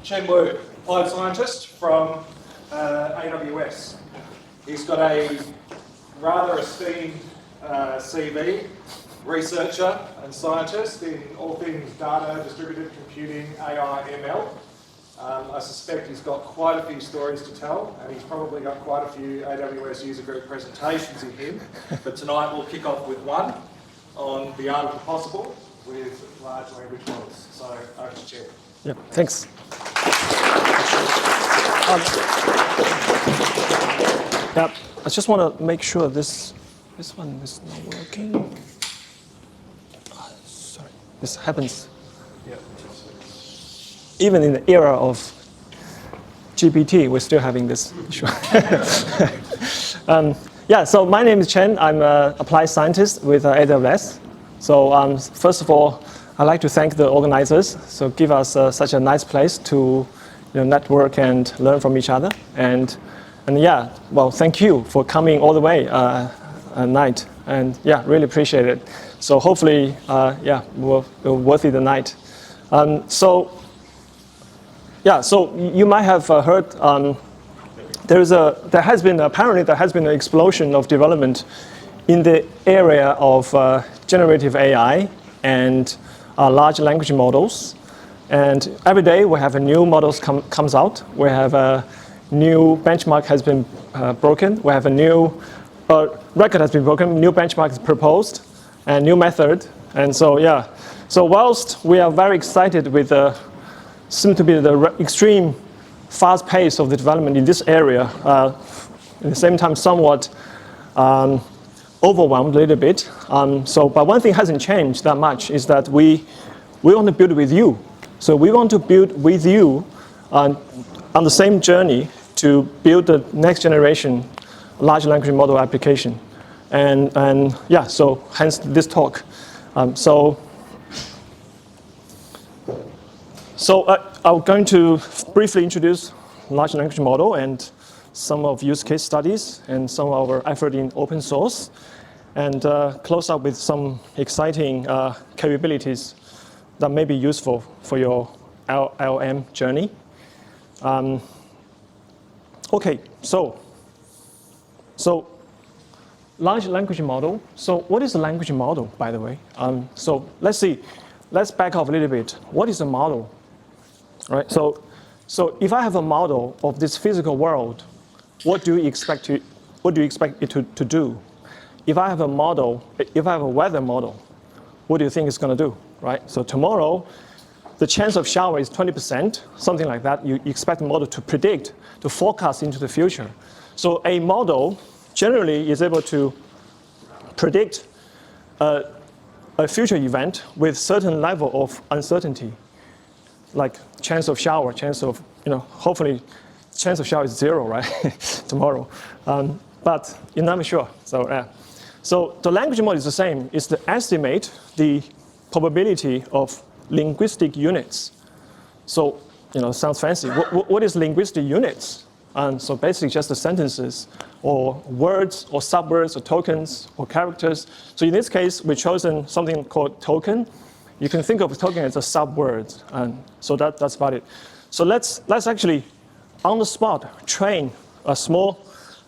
Chen Wu, applied scientist from AWS. He's got a rather esteemed CV, researcher and scientist in all things data, distributed computing, AI, ML. I suspect he's got quite a few stories to tell, and he's probably got quite a few AWS user group presentations in him. But tonight we'll kick off with one on the art of the possible with large language models. So over to Chen. Yeah, thanks. Yeah, I just want to make sure this one is not working. Sorry, this happens. Yeah. Even in the era of GPT, we're still having this issue. Yeah, so my name is Chen. I'm an applied scientist with AWS. So first of all, I'd like to thank the organizers. So give us such a nice place to network and learn from each other. And yeah, well, thank you for coming all the way at night. And yeah, really appreciate it. So hopefully, yeah, we're worthy the night. So you might have heard there has been an explosion of development in the area of generative AI and large language models. And every day we have a new models comes out. We have a new benchmark has been broken. We have a new record has been broken. New benchmark is proposed, and new method. And so yeah. So whilst we are very excited with seem to be the extreme fast pace of the development in this area, at the same time somewhat overwhelmed a little bit. But one thing hasn't changed that much is that we want to build with you. So we want to build with you on the same journey to build the next generation large language model application. And yeah, so hence this talk. So I'm going to briefly introduce large language model and some of use case studies and some of our effort in open source, and close up with some exciting capabilities that may be useful for your LLM journey. Okay, so large language model. So what is a language model, by the way? So let's back off a little bit. What is a model? Right. So if I have a model of this physical world, what do you expect it to do? If I have a weather model, what do you think it's going to do? Right. So tomorrow, the chance of shower is 20%, something like that. You expect the model to predict, to forecast into the future. So a model generally is able to predict a future event with certain level of uncertainty, like chance of shower, hopefully chance of shower is 0, right, tomorrow. But you're never sure. So the language model is the same. It's to estimate the probability of linguistic units. So, sounds fancy. What is linguistic units? So basically just the sentences or words or subwords or tokens or characters. So in this case, we've chosen something called token. You can think of a token as a subword. And so that's about it. So let's actually, on the spot, train a small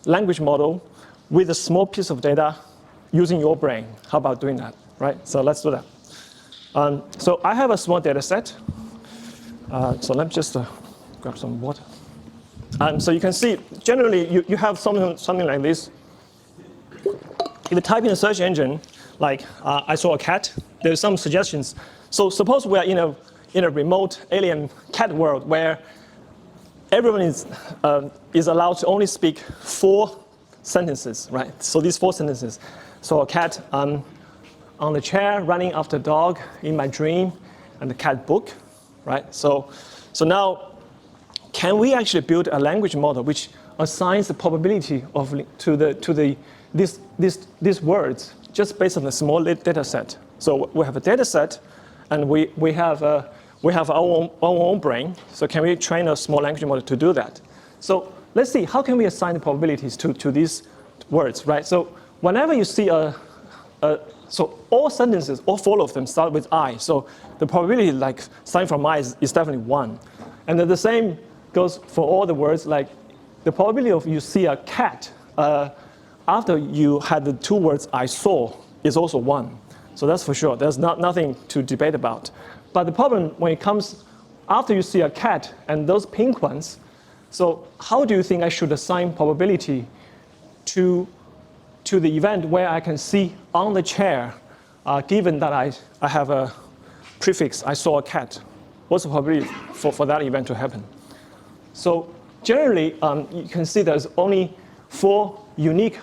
language model with a small piece of data using your brain. How about doing that, right? So let's do that. So I have a small data set. So let me just grab some water. So you can see, generally, you have something like this. If you type in a search engine, like I saw a cat, there's some suggestions. So suppose we are in a remote alien cat world where everyone is allowed to only speak 4 sentences, right? So these 4 sentences. So a cat on the chair, running after a dog in my dream, and the cat book, right? So now, can we actually build a language model which assigns the probability of these words just based on a small data set? So we have a data set, and we have our own brain. So can we train a small language model to do that? So let's see, how can we assign the probabilities to these words, right? So whenever you see so all sentences, all 4 of them start with I. So the probability, like starting from I, is definitely 1. And then the same goes for all the words, like the probability of you see a cat after you had the two words I saw is also 1. So that's for sure. There's nothing to debate about. But the problem when it comes after you see a cat and those pink ones, so how do you think I should assign probability to the event where I can see on the chair, given that I have a prefix, I saw a cat? What's the probability for that event to happen? So generally, you can see there's only 4 unique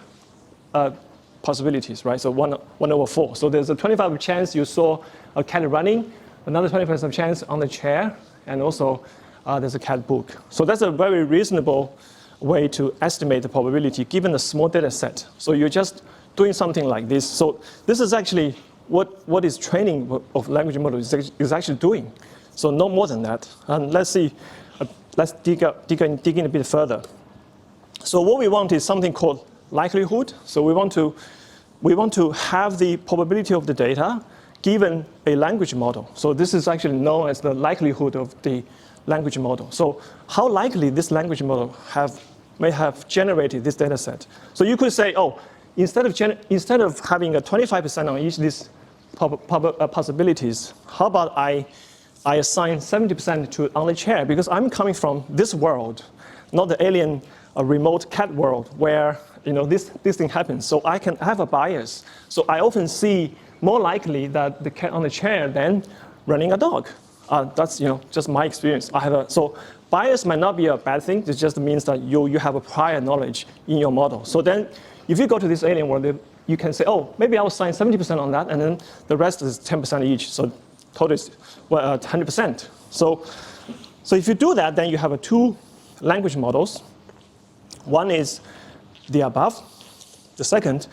possibilities, right? So 1 over 4. So there's a 25% chance you saw a cat running, another 20% chance on the chair, and also there's a cat book. So that's a very reasonable way to estimate the probability given a small data set. So you're just doing something like this. So this is actually what is training of language model is actually doing. So no more than that. And let's see, let's dig in a bit further. So what we want is something called likelihood. So we want to have the probability of the data given a language model. So this is actually known as the likelihood of the language model. So how likely this language model may have generated this data set. So you could say, oh, instead of having a 25% on each of these possibilities, how about I assign 70% to on the chair, because I'm coming from this world, not the alien remote cat world where this thing happens. So I can have a bias. So I often see more likely that the cat on the chair than running a dog. That's just my experience. So bias might not be a bad thing. It just means that you have a prior knowledge in your model. So then if you go to this alien world, you can say, oh, maybe I'll assign 70% on that, and then the rest is 10% each. So total is 100%. So if you do that, then you have 2 language models. One is the above. The second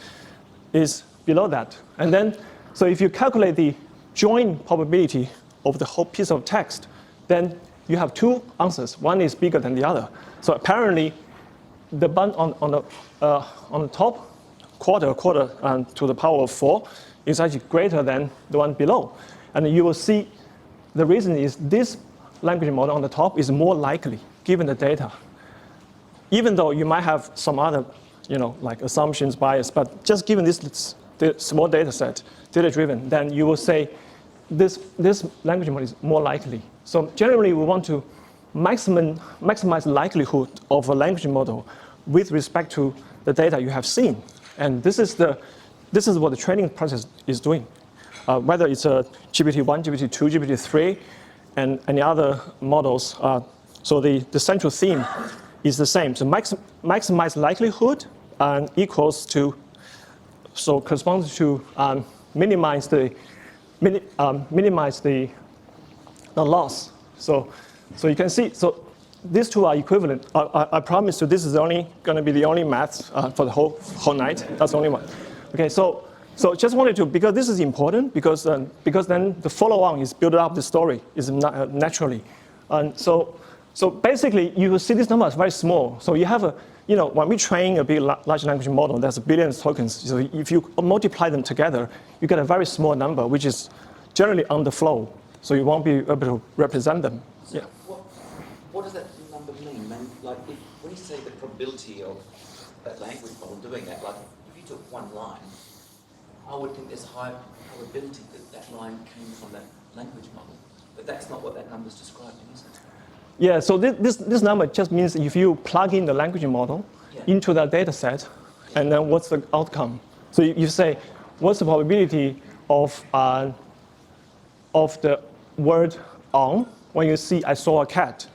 is below that. And then, so if you calculate the join probability of the whole piece of text, then you have 2 answers. One is bigger than the other. So apparently, the button on the top quarter to the power of 4 is actually greater than the one below. And you will see the reason is this language model on the top is more likely given the data. Even though you might have some other, like assumptions, bias, but just given this small data set, data-driven, then you will say this language model is more likely. So generally, we want to maximize the likelihood of a language model with respect to the data you have seen. And this is what the training process is doing. Whether it's a GPT-1, GPT-2, GPT-3, and any other models. So the central theme is the same. So maximize likelihood equals to, so corresponds to minimize the loss. So you can see, so these 2 are equivalent. I promise you this is only going to be the only math for the whole night. That's the only one. Okay, so just wanted to, because this is important, because then the follow-on is build up the story is naturally. And so basically, you will see this number is very small. So you have when we train a big large language model, there's billions of tokens. So if you multiply them together, you get a very small number, which is generally on the flow. So you won't be able to represent them. So yeah. What does that number mean? Like when you say the probability of that language model doing that, like if you took one line, I would think there's a high probability that line came from that language model. But that's not what that number's describing, is it? Yeah, so this number just means if you plug in the language model into that data set, and then what's the outcome? So you say, what's the probability of the word on when you see I saw a cat?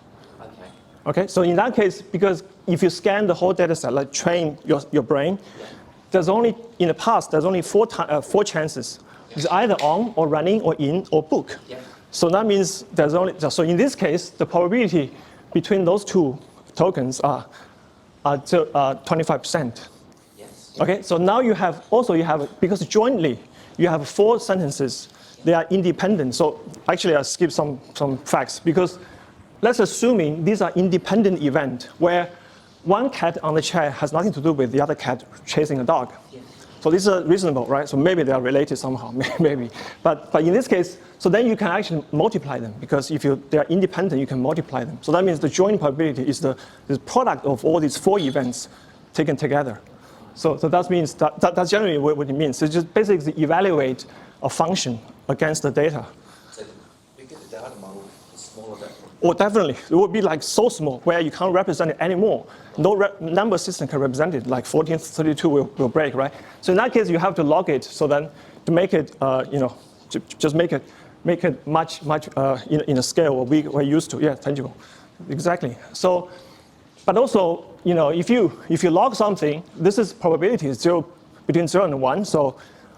Okay, so in that case, because if you scan the whole data set, like train your brain, there's only, in the past, there's only 4 chances. It's either on or running or in or book. So that means there's only, so in this case, the probability between those 2 tokens are 25%. Okay, so now you have, because jointly, you have 4 sentences. They are independent. So actually, I'll skip some facts, because let's assuming these are independent events where one cat on the chair has nothing to do with the other cat chasing a dog. So this is reasonable, right? So maybe they are related somehow, maybe. But in this case, so then you can actually multiply them, because if they are independent, you can multiply them. So that means the joint probability is the product of all these 4 events taken together. So that means that's generally what it means. So just basically evaluate a function against the data. So the bigger the data model, the smaller that. Or definitely, it would be like so small where you can't represent it anymore. No number system can represent it, like 1432 will break, right? So in that case, you have to log it. So then to make it, just make it much in a scale what we're used to. Yeah, tangible, exactly. So, but also, if you log something, this is probability is between 0 and 1. So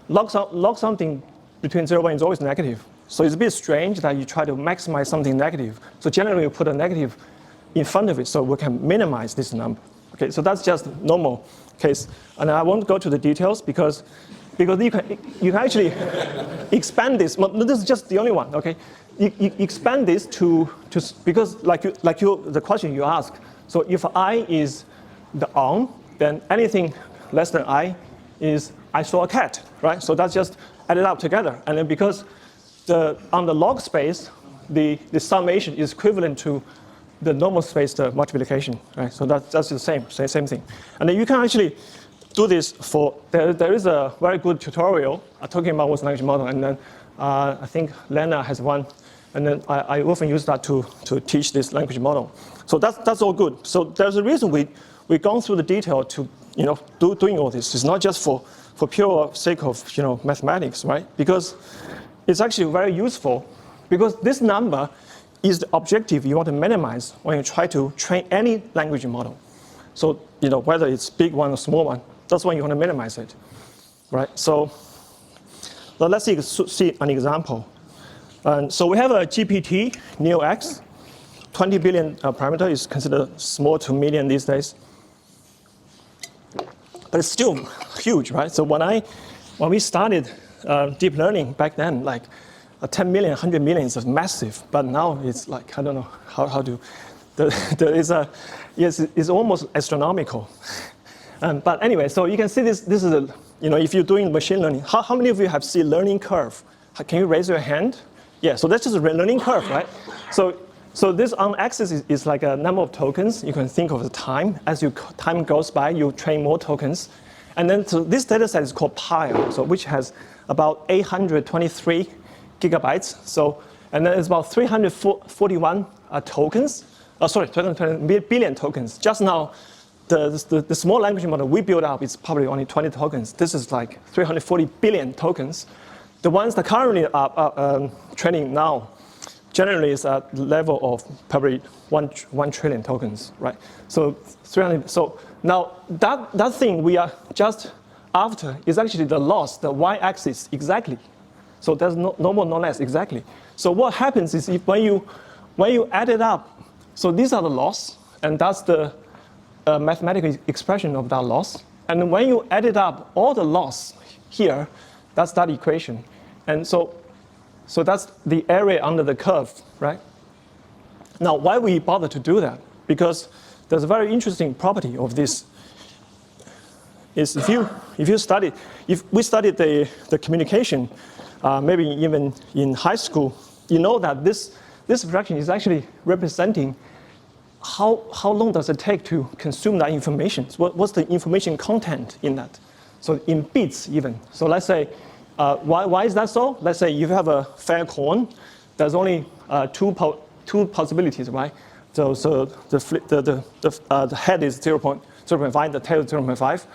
log something between 0 and 1 is always negative. So it's a bit strange that you try to maximize something negative. So generally, you put a negative in front of it so we can minimize this number. Okay, so that's just normal case. And I won't go to the details because you can actually expand this. Well, this is just the only one. Okay, you expand this to because the question you ask. So if I is the on, then anything less than I is I saw a cat, right? So that's just added up together. And then because on the log space, the summation is equivalent to the normal space, the multiplication, right? So that's the same thing. And then you can actually do this there is a very good tutorial talking about what's language model, and then I think Lena has one, and then I often use that to teach this language model. So that's all good. So there's a reason we've gone through the detail to doing all this. It's not just for pure sake of mathematics, right? Because it's actually very useful, because this number is the objective you want to minimize when you try to train any language model. So whether it's big one or small one, that's when you want to minimize it, right? So let's see an example. And so we have a GPT Neo X, 20 billion parameter is considered small to medium these days, but it's still huge, right? So when we started deep learning back then, like 10 million, 100 million is massive, but now it's like, I don't know how to, it's almost astronomical. But anyway, so you can see this is if you're doing machine learning, how many of you have seen learning curve? Can you raise your hand? Yeah, so that's just a learning curve, right? So this on axis is like a number of tokens. You can think of the time. As time goes by, you train more tokens. And then so this data set is called Pile, so which has about 823 gigabytes. So, and then it's about 341 tokens. 320 billion tokens. Just now, the small language model we built up is probably only 20 tokens. This is like 340 billion tokens. The ones that currently are training now generally is at the level of probably 1 trillion tokens, right? So 300. So now that thing we are just after is actually the loss, the y-axis exactly. So there's no more, no less exactly. So what happens is when you add it up, so these are the loss, and that's the mathematical expression of that loss. And when you add it up, all the loss here, that's that equation. And so that's the area under the curve, right? Now, why we bother to do that? Because there's a very interesting property of this. Is if we studied the communication, maybe even in high school, you know that this fraction is actually representing how long does it take to consume that information? So what's the information content in that? So in bits even. So let's say, why is that so? Let's say you have a fair coin. There's only two possibilities, right? So the head is 0.5, the tail is 0.5.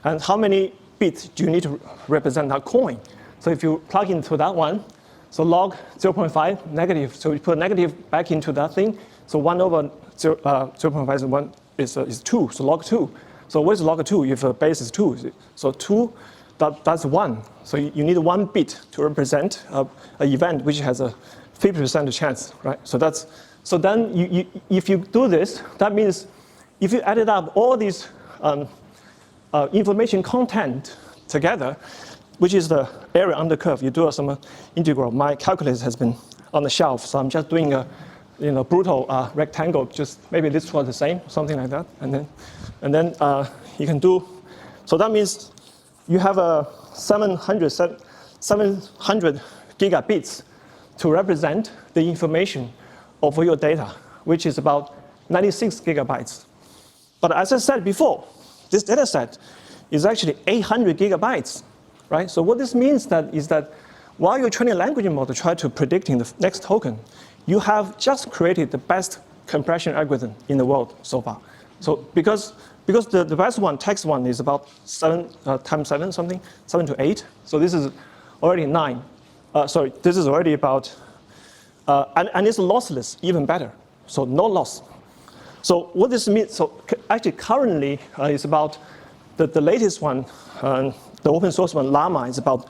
And how many bits do you need to represent that coin? So if you plug into that one, so log 0.5 negative. So you put negative back into that thing. So 1 over 0.5 is 2. So log 2. So what is log 2 if the base is 2? So 2, that's 1. So you need 1 bit to represent an event which has a 50% chance, right? So then if you do this, that means if you added up all these information content together, which is the area under curve, you do some integral. My calculator has been on the shelf, so I'm just doing a brutal rectangle. Just maybe this was the same, something like that, and then you can do. So that means you have a 700 gigabits to represent the information of your data, which is about 96 gigabytes. But as I said before, this data set is actually 800 gigabytes, right? So what this means is that while you're training a language model to try to predicting the next token, you have just created the best compression algorithm in the world so far. So because the best one, text one, is about 7 times 7 something, 7 to 8. So this is already 9. Sorry, this is already about, and it's lossless, even better. So no loss. So what this means, so actually currently it's about, the latest one, the open source one, Llama, is about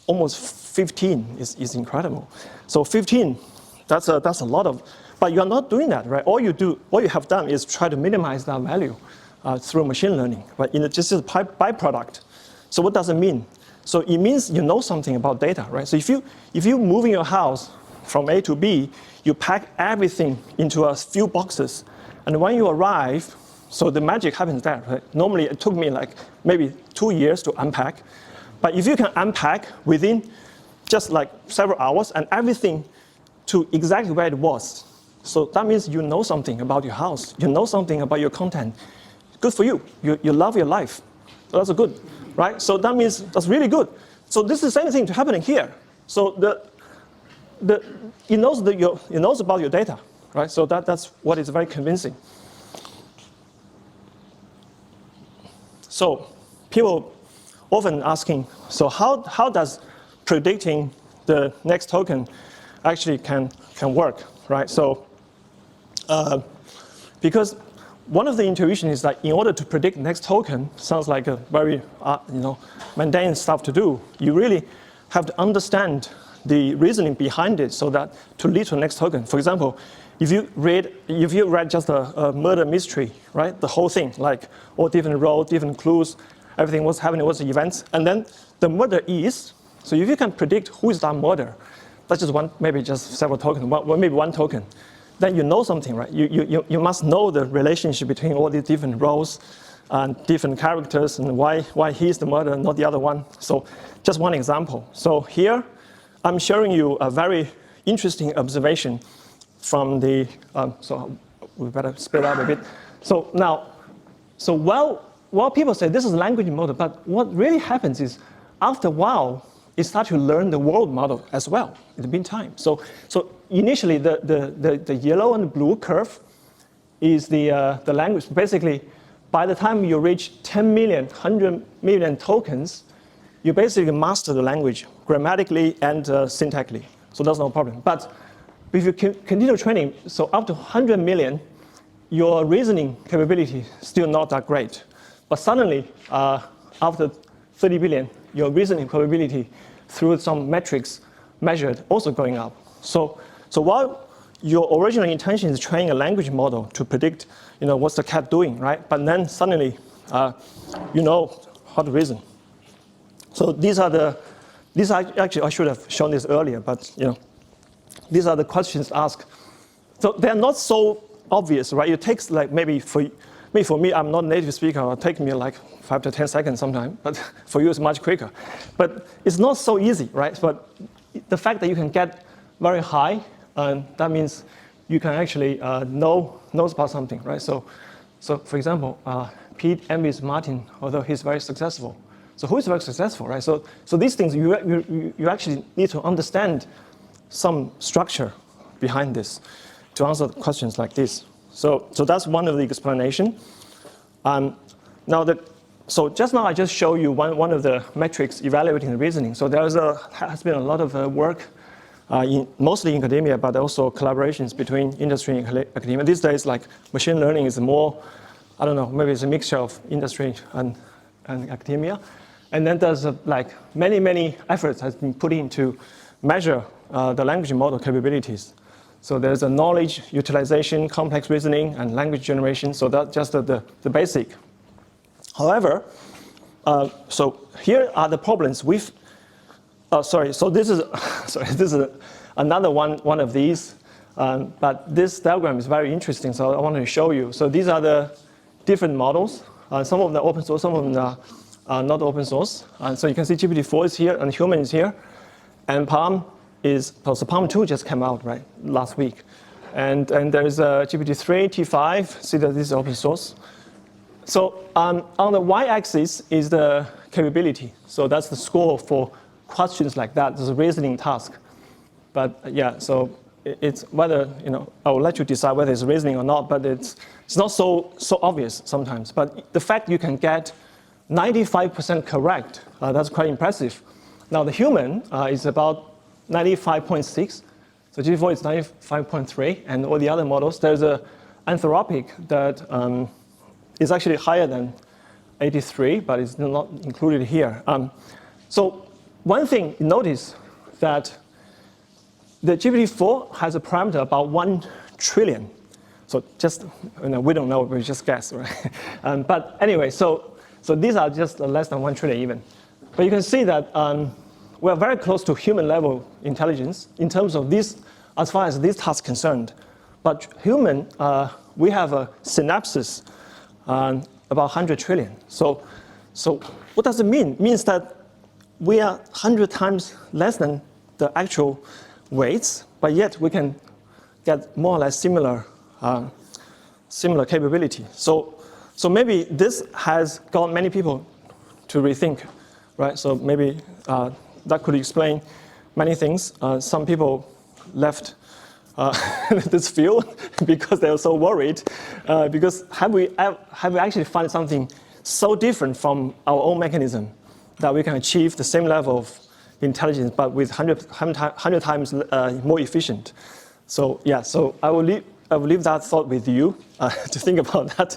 almost 15, is incredible. So 15, that's a lot of, but you're not doing that, right? All you have done is try to minimize that value through machine learning, but just as a byproduct. So what does it mean? So it means you know something about data, right? So if you move in your house from A to B, you pack everything into a few boxes, and when you arrive, so the magic happens there, right? Normally it took me like maybe 2 years to unpack, but if you can unpack within just like several hours and everything to exactly where it was, so that means you know something about your house, you know something about your content. Good for you. You love your life. So that's good, right? So that means that's really good. So this is the same thing happening here. So it knows about your data, right? So that's what is very convincing. So people often asking, so how does predicting the next token actually can work, right? So because one of the intuition is that in order to predict the next token, sounds like a very mundane stuff to do. You really have to understand the reasoning behind it so that to lead to the next token. For example, if you read just a murder mystery, right? The whole thing, like all different roles, different clues, everything what's happening, what's the events, and then the murder is. So if you can predict who is that murder, that's just one, maybe just several tokens, maybe one token. Then you know something, right? You must know the relationship between all these different roles and different characters and why he's the murderer, not the other one. So just one example. So here, I'm showing you a very interesting observation from the, so we better speed up a bit. So now, so while people say this is a language model, but what really happens is after a while, it starts to learn the world model as well in the meantime. So initially, the yellow and blue curve is the language. Basically, by the time you reach 10 million, 100 million tokens, you basically master the language grammatically and syntactically. So that's no problem. But if you continue training, so up to 100 million, your reasoning capability is still not that great. But suddenly, after 30 billion, your reasoning capability through some metrics measured also going up. So while your original intention is training a language model to predict, what's the cat doing, right? But then suddenly, you know how to reason. So these are actually I should have shown this earlier, but these are the questions asked. So they're not so obvious, right? It takes like maybe for me, I'm not a native speaker. It'll take me like 5 to 10 seconds sometimes, but for you it's much quicker. But it's not so easy, right? But the fact that you can get very high, that means you can actually knows about something, right? So for example, Pete envies Martin, although he's very successful. So who is very successful, right? So these things, you actually need to understand some structure behind this to answer questions like this. So that's one of the explanation. So just now I just showed you one of the metrics evaluating the reasoning. So has been a lot of work, mostly in academia, but also collaborations between industry and academia. These days, like machine learning is more, I don't know, maybe it's a mixture of industry and academia. And then there's like many efforts has been put in to measure the language model capabilities. So there's a knowledge utilization, complex reasoning, and language generation. So that's just the basic. However, so here are the problems with. So this is another one of these. But this diagram is very interesting, so I wanted to show you. So these are the different models. Some of them are open source, some of them are not open source. And so you can see GPT-4 is here and human is here. And Palm is, so Palm 2 just came out, right, last week. And there's GPT-3, T5, see that this is open source. So on the y-axis is the capability. So that's the score for questions like that. There's a reasoning task. But yeah, so it's whether, I will let you decide whether it's reasoning or not, but it's not so obvious sometimes. But the fact you can get 95% correct, that's quite impressive. Now the human is about 95.6. So GPT-4 is 95.3, and all the other models, there's a Anthropic that is actually higher than 83, but it's not included here. So one thing, notice that the GPT-4 has a parameter about 1 trillion. So just, we don't know, we just guess, right? But anyway, so these are just less than 1 trillion even. But you can see that we're very close to human level intelligence in terms of this, as far as this task concerned. But human, we have a synapses about 100 trillion. So what does it mean? It means that we are 100 times less than the actual weights, but yet we can get more or less similar capability. So maybe this has got many people to rethink, right? So maybe that could explain many things. Some people left this field because they were so worried. Because have we actually found something so different from our own mechanism that we can achieve the same level of intelligence, but with 100 times more efficient? So yeah, so I will leave that thought with you to think about that.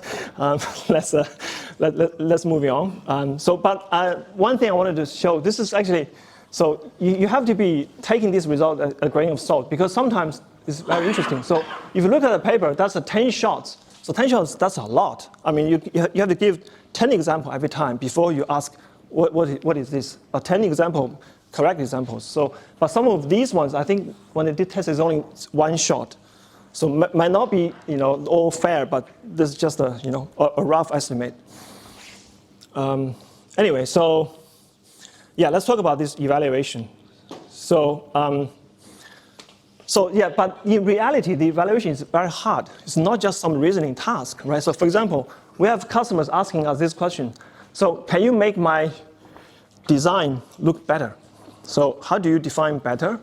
Let's move on. But one thing I wanted to show, this is actually, so you have to be taking this result a grain of salt, because sometimes it's very interesting. So if you look at the paper, that's 10 shots. So 10 shots, that's a lot. I mean, you have to give 10 examples every time before you ask, what is this? 10 correct examples. So, but some of these ones, I think when they did test, is only 1 shot. So might not be, all fair, but this is just a rough estimate. Anyway, so yeah, let's talk about this evaluation. So yeah, but in reality, the evaluation is very hard. It's not just some reasoning task, right? So for example, we have customers asking us this question. So can you make my design look better? So how do you define better?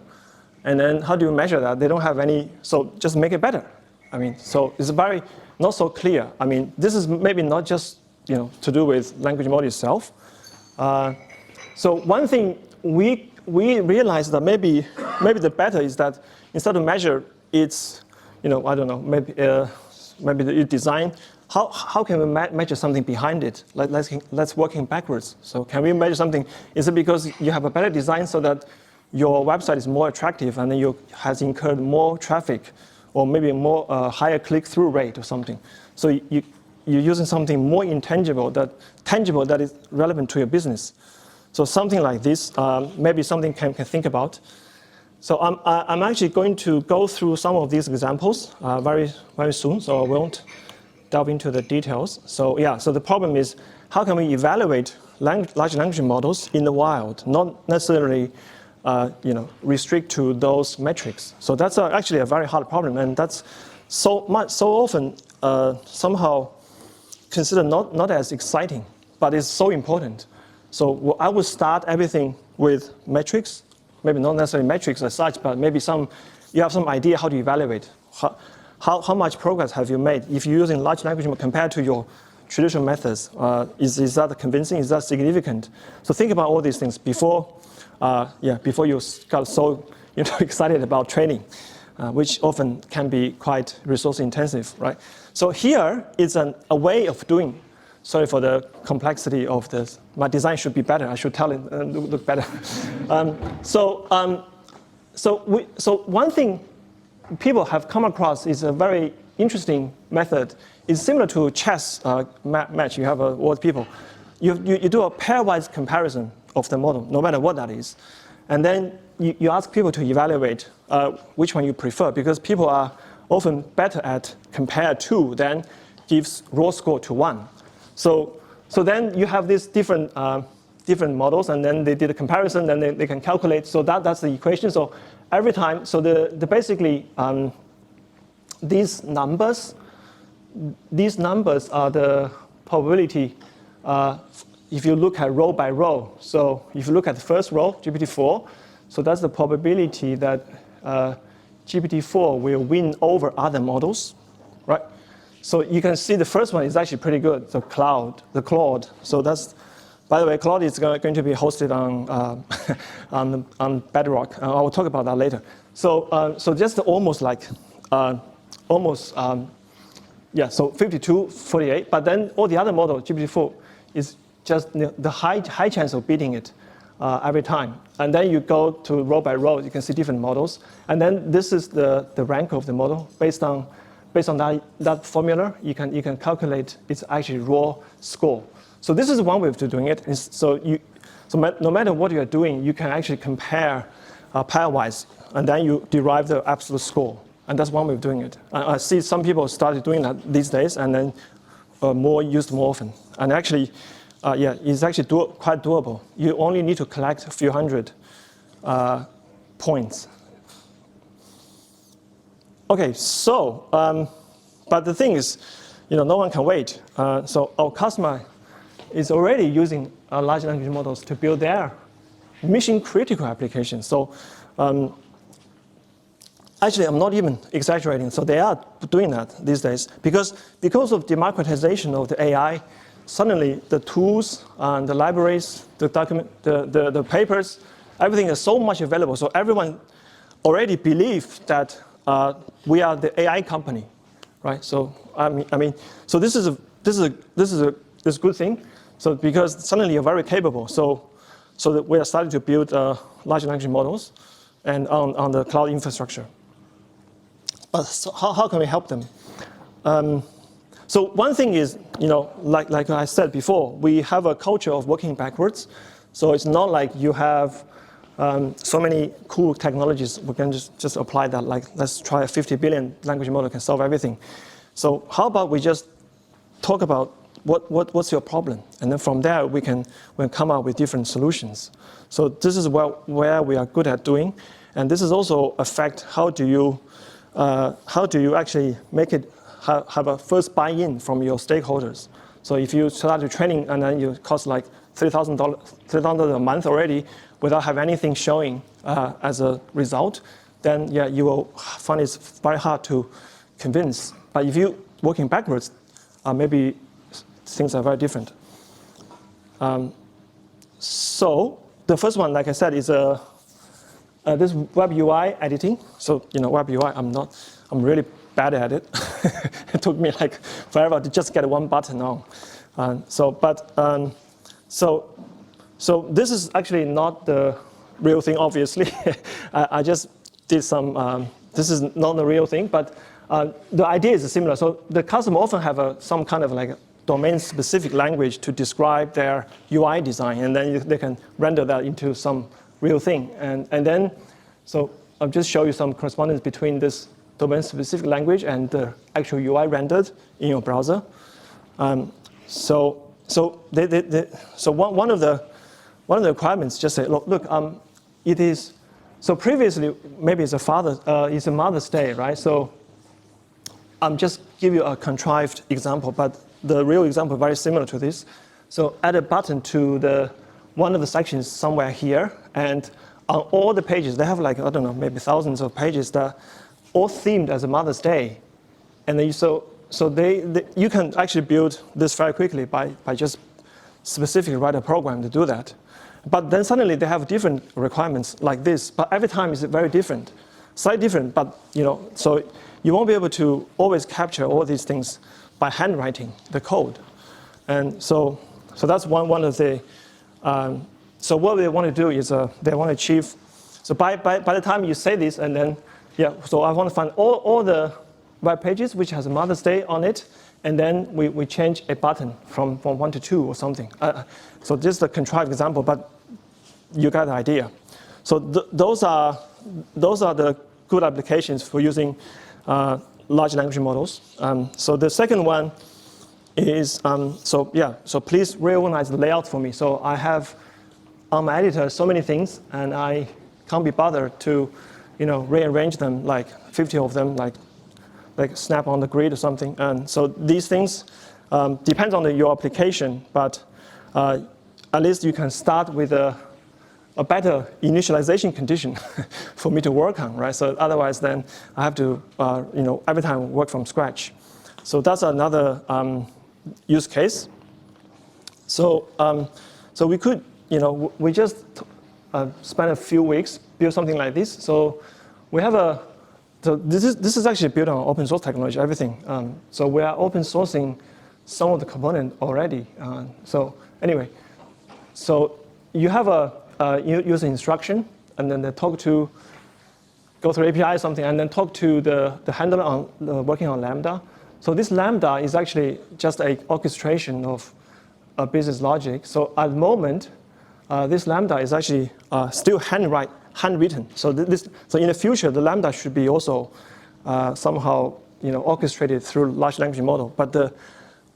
And then how do you measure that? They don't have any, so just make it better. I mean, so it's very not so clear. I mean, this is maybe not just to do with language model itself. So one thing we realized that maybe the better is that instead of measure its, I don't know, maybe the design, how can we measure something behind it? Let's working backwards. So can we measure something? Is it because you have a better design so that your website is more attractive and then you has incurred more traffic, or maybe more higher click-through rate or something? So you're using something more tangible that is relevant to your business. So something like this, maybe something can think about. So I'm actually going to go through some of these examples very, very soon, so I won't delve into the details. So yeah, so the problem is, how can we evaluate large language models in the wild, not necessarily restrict to those metrics? So that's actually a very hard problem, and that's so often somehow considered not as exciting, but it's so important. So I would start everything with metrics, maybe not necessarily metrics as such, but maybe you have some idea how to evaluate. How much progress have you made if you're using large language model compared to your traditional methods? Is that convincing? Is that significant? So think about all these things before you got so excited about training, which often can be quite resource intensive, right? So here is a way of doing. Sorry for the complexity of this. My design should be better. I should tell it look better. So one thing people have come across is a very interesting method. It's similar to chess match. You have a word people. You do a pairwise comparison of the model, no matter what that is, and then you ask people to evaluate which one you prefer, because people are often better at compare to than gives raw score to one. So so then you have these different models, and then they did a comparison, then they can calculate. So that's the equation. So every time, so the basically these numbers are the probability if you look at row by row. So if you look at the first row, GPT-4, so that's the probability that GPT-4 will win over other models, right? So you can see the first one is actually pretty good, the Claude. So that's, by the way, Claude is going to be hosted on Bedrock. I will talk about that later. So just almost like, so 52, 48. But then all the other models, GPT-4, is just the high chance of beating it every time. And then you go to row by row, you can see different models. And then this is the rank of the model based on that formula. You can calculate its actually raw score. So this is one way of doing it. So no matter what you are doing, you can actually compare pairwise, and then you derive the absolute score. And that's one way of doing it. I see some people started doing that these days, and then used more often. And actually, it's actually quite doable. You only need to collect a few hundred points. Okay, so, but the thing is, no one can wait. So our customer is already using large language models to build their mission-critical applications. So actually, I'm not even exaggerating. So they are doing that these days because of democratization of the AI. Suddenly, the tools and the libraries, the the papers, everything is so much available. So everyone already believes that we are the AI company, right? So I mean, so this is a good thing. So because suddenly you're very capable. So that we are starting to build large language models, and on the cloud infrastructure. But so how can we help them? So one thing is, like I said before, we have a culture of working backwards. So it's not like you have so many cool technologies. We can just apply that. Like, let's try a 50 billion language model can solve everything. So how about we just talk about what's your problem, and then from there we can come up with different solutions. So this is where we are good at doing, and this is also affect how do you actually make it have a first buy-in from your stakeholders. So if you start training and then you cost like $3,000 a month already without have anything showing as a result, then you will find it's very hard to convince. But if you working backwards, maybe things are very different. So the first one, like I said, is this web UI editing. So web UI, I'm really bad at it. It took me like forever to just get one button on. So this is actually not the real thing, obviously. I just did some. This is not the real thing, but the idea is similar. So the customer often have some kind of like domain-specific language to describe their UI design, and then they can render that into some real thing. And then, so I'll just show you some correspondence between this domain-specific language and the actual UI rendered in your browser. So one of the requirements just say, look, it is. So previously, maybe it's a Mother's Day, right? So just give you a contrived example, but the real example is very similar to this. So add a button to one of the sections somewhere here, and on all the pages, they have like, I don't know, maybe thousands of pages that are all themed as a Mother's Day. And then you can actually build this very quickly by just specifically write a program to do that. But then suddenly they have different requirements like this, but every time is very different, slightly different, but so you won't be able to always capture all these things by handwriting the code. And so that's one of the, so what they want to do is they want to achieve, so by the time you say this, and then, so I want to find all the web pages which has a Mother's Day on it, and then we change a button from 1 to 2 or something. So this is a contrived example, but you got the idea. So those are the good applications for using large language models. So the second one is, so please reorganize the layout for me. So I have on my editor so many things, and I can't be bothered to, rearrange them, like 50 of them, like snap on the grid or something. And so these things depends on your application, but at least you can start with a better initialization condition for me to work on, right? So otherwise, then I have to, every time work from scratch. So that's another use case. So we could, we just spent a few weeks build something like this. So we have so this is actually built on open source technology, everything. So we are open sourcing some of the component already. So anyway, so you have a user instruction, and then they go through API or something, and then talk to the handler working on Lambda. So this Lambda is actually just an orchestration of business logic. So at the moment, this Lambda is actually still handwritten. So in the future, the Lambda should be also somehow orchestrated through large language model. But the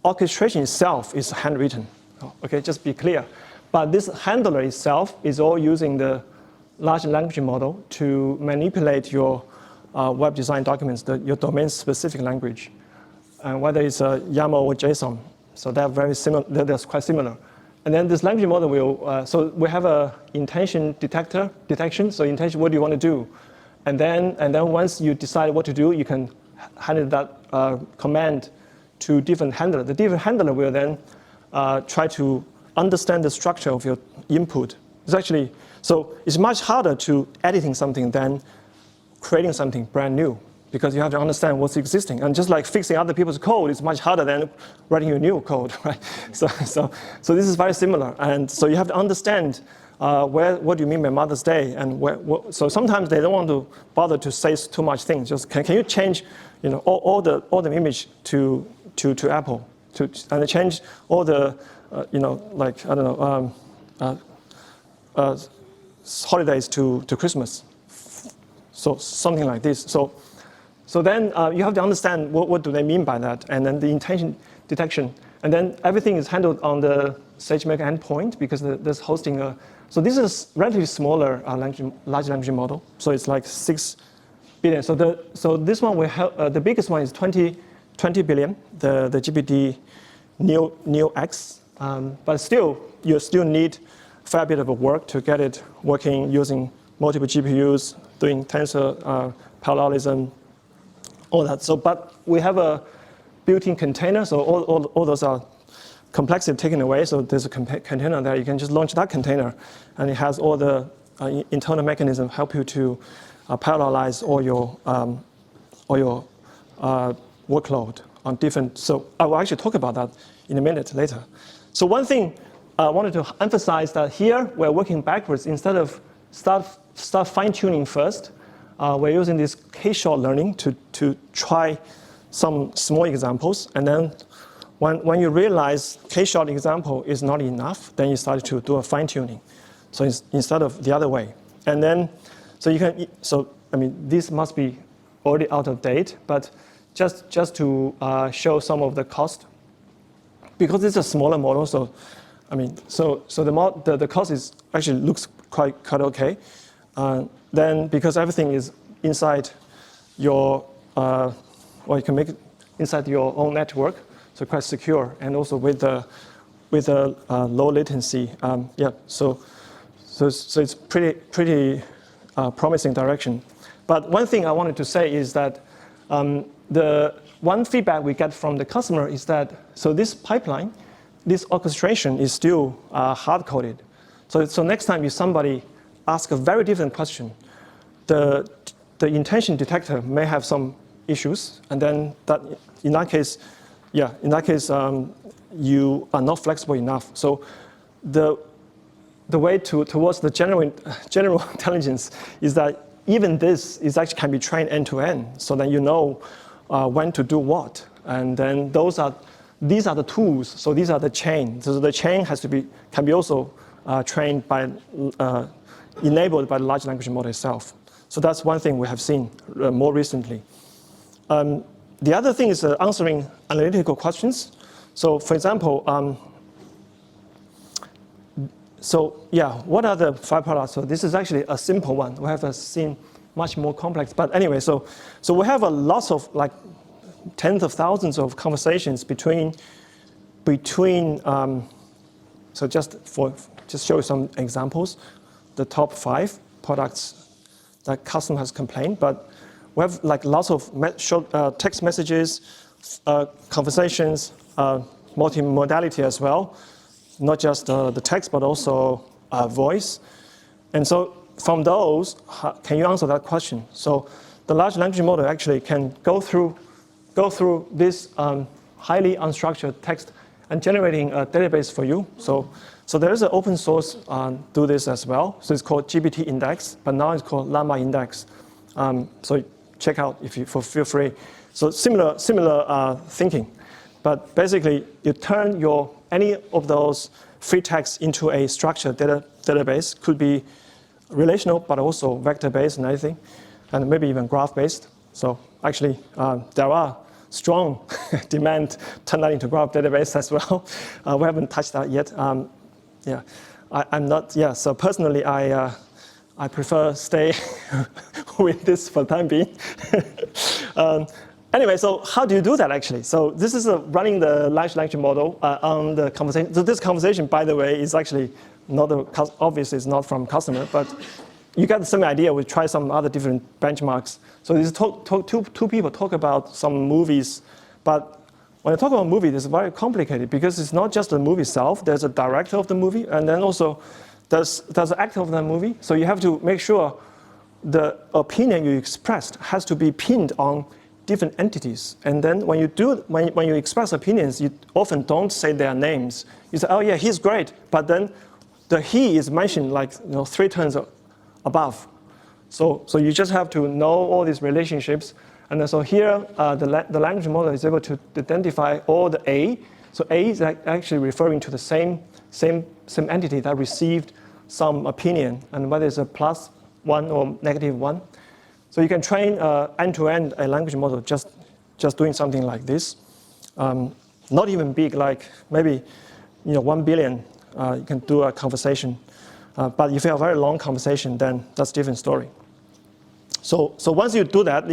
orchestration itself is handwritten. Okay, just be clear. But this handler itself is all using the large language model to manipulate your web design documents, your domain-specific language, and whether it's YAML or JSON. So they're very similar. They're quite similar. And then this language model will. So we have a intention detection. So intention, what do you want to do? And then once you decide what to do, you can handle that command to different handler. The different handler will then try to understand the structure of your input. So it's much harder to editing something than creating something brand new, because you have to understand what's existing. And just like fixing other people's code is much harder than writing your new code, right? So this is very similar. And so you have to understand what do you mean by Mother's Day, and so sometimes they don't want to bother to say too much things. Just can you change, all the image to Apple, and change all the like I don't know holidays to Christmas. So something like this. So then you have to understand what do they mean by that, and then the intention detection, and then everything is handled on the SageMaker endpoint, because there's hosting a. So this is relatively smaller large language model. So it's like 6 billion. So this one we have the biggest one is 20 billion. The GPT Neo X, but still you still need a fair bit of work to get it working using multiple GPUs, doing tensor parallelism, all that. So, but we have a built-in container, so all those are complexity taken away. So there's a container there. You can just launch that container, and it has all the internal mechanism help you to parallelize all your workload on different. So I will actually talk about that in a minute later. So one thing I wanted to emphasize that here we're working backwards. Instead of start fine-tuning first, we're using this K-short learning to try some small examples, and then when you realize K-short example is not enough, then you start to do a fine-tuning. So instead of the other way, and then this must be already out of date, but just to show some of the cost, because it's a smaller model. So the cost is actually looks quite okay. Then because everything is inside your, you can make it inside your own network, so quite secure, and also with a low latency. So it's pretty promising direction. But one thing I wanted to say is that the one feedback we get from the customer is that this pipeline, this orchestration is still hard-coded. So next time if somebody asks a very different question, the intention detector may have some issues, and then in that case, you are not flexible enough. So the way towards the general intelligence is that even this is actually can be trained end to end, so that you know when to do what, and then these are the tools. So these are the chain. So the chain can be also trained by enabled by the large language model itself. So that's one thing we have seen more recently. The other thing is answering analytical questions. So for example, what are the 5 products? So this is actually a simple one. We have seen much more complex. But anyway, so we have a lot of like tens of thousands of conversations between so just show you some examples, the top 5 products that customer has complained. But we have like lots of short text messages, conversations, multimodality as well, not just the text but also voice. And so from those, can you answer that question? So the large language model actually can go through this highly unstructured text and generating a database for you. So there is an open source do this as well. So it's called GPT Index, but now it's called Llama Index. So check out if you feel free. So similar thinking, but basically you turn any of those free text into a structured database. Could be relational, but also vector-based and everything, and maybe even graph-based. So actually, there are strong demand turn that into graph database as well. We haven't touched that yet. I'm not. Yeah. So personally, I prefer stay with this for the time being. Anyway, so how do you do that actually? So this is running the large language model on the conversation. So this conversation, by the way, is actually not obviously it's not from customer, but you get the same idea. We try some other different benchmarks. So these two people talk about some movies, but when I talk about movies, it's very complicated because it's not just the movie itself. There's a director of the movie, and then also there's an actor of the movie. So you have to make sure the opinion you expressed has to be pinned on different entities. And then when you express opinions, you often don't say their names. You say, oh yeah, he's great, but then the he is mentioned like 3 turns above. So you just have to know all these relationships. And then so here, the language model is able to identify all the A. So A is actually referring to the same entity that received some opinion, and whether it's a +1 or -1. So you can train end-to-end a language model just doing something like this. Not even big, like maybe 1 billion. You can do a conversation. But if you have a very long conversation, then that's a different story. So once you do that,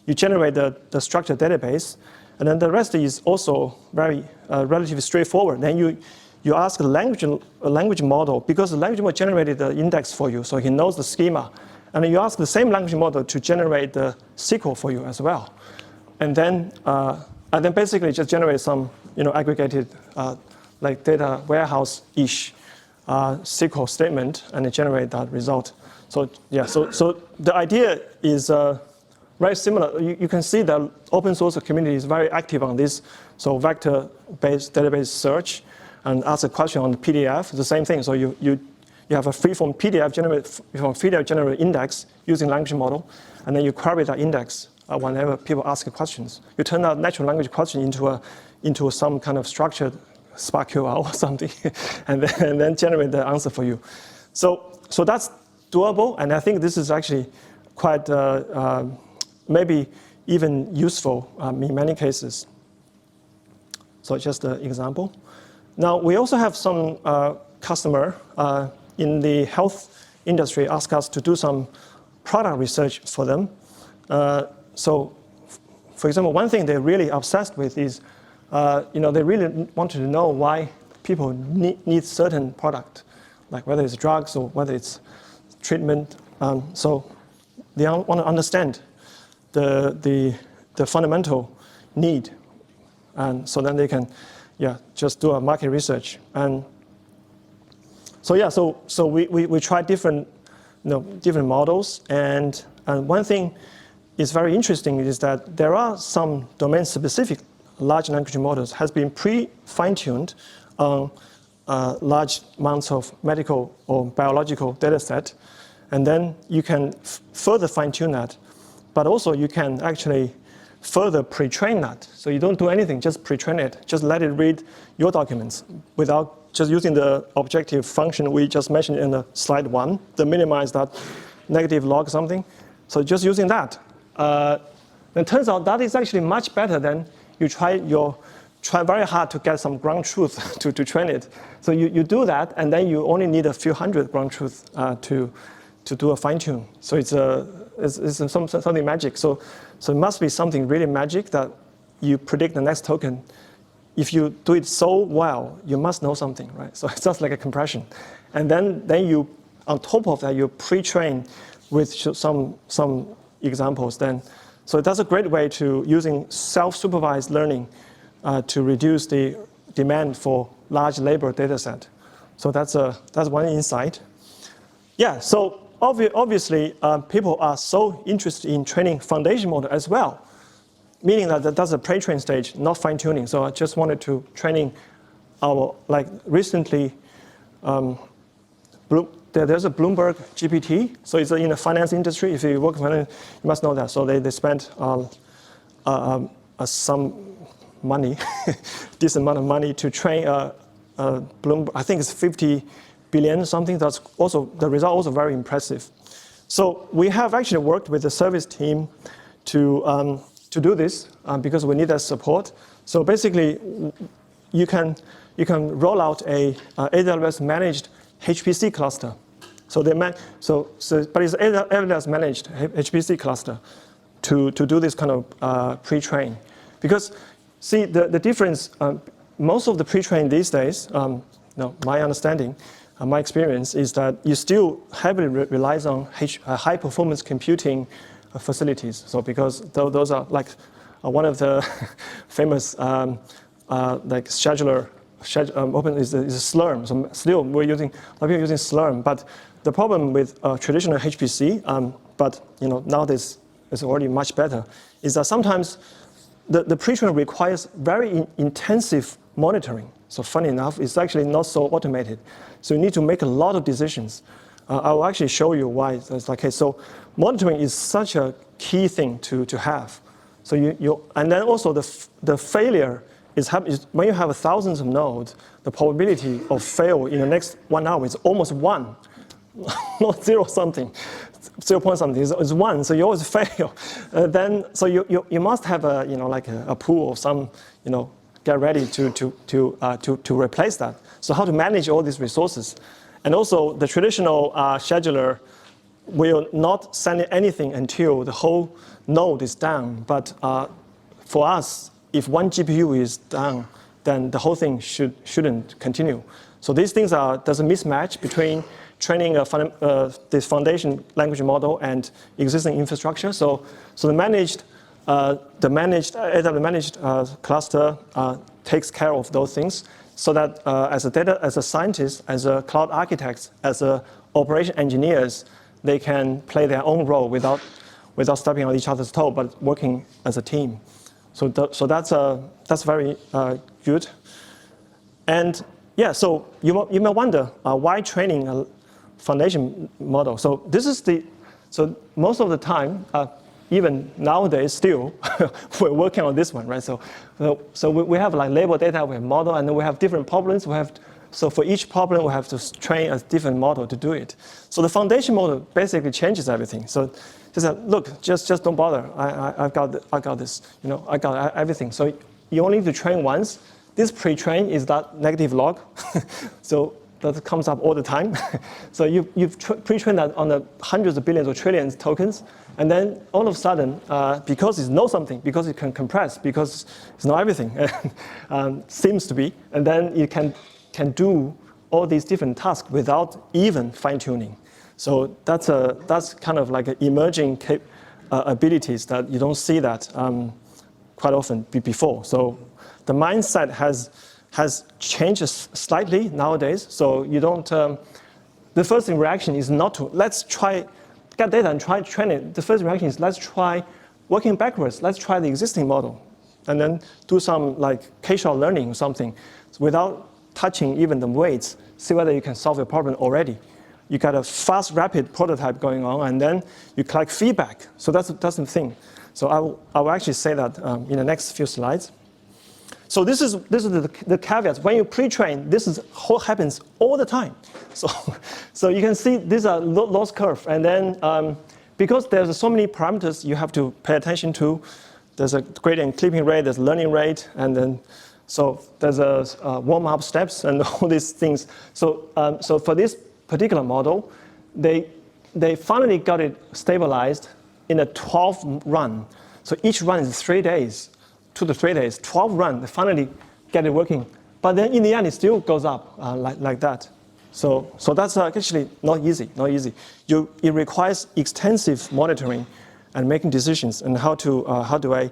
you generate the structured database, and then the rest is also very relatively straightforward. Then you ask the language model, because the language model generated the index for you, so he knows the schema. And then you ask the same language model to generate the SQL for you as well. And then basically just generate some aggregated like data warehouse-ish SQL statement, and it generate that result. So yeah, so the idea is very similar. You can see that open source community is very active on this. So vector-based database search and ask a question on the PDF, the same thing. So you have a free-form PDF generate index using language model, and then you query that index whenever people ask questions. You turn that natural language question into some kind of structured Spark QR or something, and then generate the answer for you. So that's doable, and I think this is actually quite maybe even useful in many cases. So just an example. Now we also have some customer in the health industry ask us to do some product research for them. So, for example, one thing they're really obsessed with is, they really wanted to know why people need certain product, like whether it's drugs or whether it's treatment. So they want to understand the fundamental need, and so then they can, just do a market research. And so we try different models, and one thing is very interesting is that there are some domain-specific large language models has been pre-fine-tuned on large amounts of medical or biological data set, and then you can further fine-tune that, but also you can actually further pre-train that. So you don't do anything, just pre-train it. Just let it read your documents without just using the objective function we just mentioned in the slide 1, the minimize that negative log something. So just using that. Then it turns out that is actually much better than you try try very hard to get some ground truth to train it. So you do that, and then you only need a few hundred ground truth to do a fine tune. So it's something magic. So it must be something really magic that you predict the next token. If you do it so well, you must know something, right? So it's just like a compression. And then you, on top of that, you pre-train with some examples then. So that's a great way to using self-supervised learning to reduce the demand for large labor data set. So that's one insight. Yeah, so obviously people are so interested in training foundation model as well, meaning that that's a pre-train stage, not fine-tuning. So I just wanted to training our, like recently, there's a Bloomberg GPT. So it's in the finance industry. If you work in finance, you must know that. So they spent some money, decent amount of money to train Bloomberg. I think it's 50 billion something. That's also the result also very impressive. So we have actually worked with the service team to do this because we need that support. So basically, you can roll out a AWS managed HPC cluster. So but it's AWS managed HPC cluster to do this kind of pre-train. Because see the difference, most of the pre-train these days, my understanding, my experience is that you still heavily relies on high performance computing facilities. So because those are like one of the famous like scheduler. Open is Slurm. So still, a lot of people are using Slurm. But the problem with traditional HPC, but nowadays it's already much better, is that sometimes the pre-train requires very intensive monitoring. So funny enough, it's actually not so automated. So you need to make a lot of decisions. I will actually show you why. It's like, okay, so monitoring is such a key thing to have. So and then also the failure is when you have thousands of nodes, the probability of fail in the next 1 hour is almost 1, not 0 something, 0 point something is 1. So you always fail. So you must have a pool of some get ready to replace that. So how to manage all these resources, and also the traditional scheduler will not send anything until the whole node is down. But for us, if one GPU is down, then the whole thing shouldn't continue. So these things there's a mismatch between training this foundation language model and existing infrastructure. So the managed AWS managed cluster takes care of those things, so that as a scientist, as a cloud architects, as a operation engineers, they can play their own role without stepping on each other's toe, but working as a team. So that's very good. And yeah, so you may wonder why training a foundation model. So most of the time, even nowadays still, we're working on this one, right? So we have like label data, we have model, and then we have different problems. So for each problem, we have to train a different model to do it. So the foundation model basically changes everything. So just look, just don't bother. I got this. I got everything. So you only need to train once. This pre-train is that negative log. So that comes up all the time. So you've pre-trained that on the hundreds of billions or trillions tokens, and then all of a sudden, because it knows something, because it can compress, because it's not everything, seems to be, and then it can do all these different tasks without even fine-tuning. So that's kind of like emerging abilities that you don't see that quite often before. So the mindset has changed slightly nowadays. So you don't. The first reaction is not to let's try get data and try train it. The first reaction is let's try working backwards. Let's try the existing model, and then do some like K-shot learning or something without touching even the weights. See whether you can solve a problem already. You got a fast, rapid prototype going on, and then you collect feedback. So that's the thing. So I will actually say that in the next few slides. So this is the caveats. When you pre-train, this is what happens all the time. So you can see these are loss curve, and then because there's so many parameters you have to pay attention to. There's a gradient clipping rate, there's learning rate, and then So there's a warm-up steps and all these things. So for this particular model, they finally got it stabilized in a 12 run. So each run is 3 days, 2 to 3 days, 12 run. They finally get it working. But then in the end, it still goes up like that. So that's actually not easy. It requires extensive monitoring and making decisions and how do I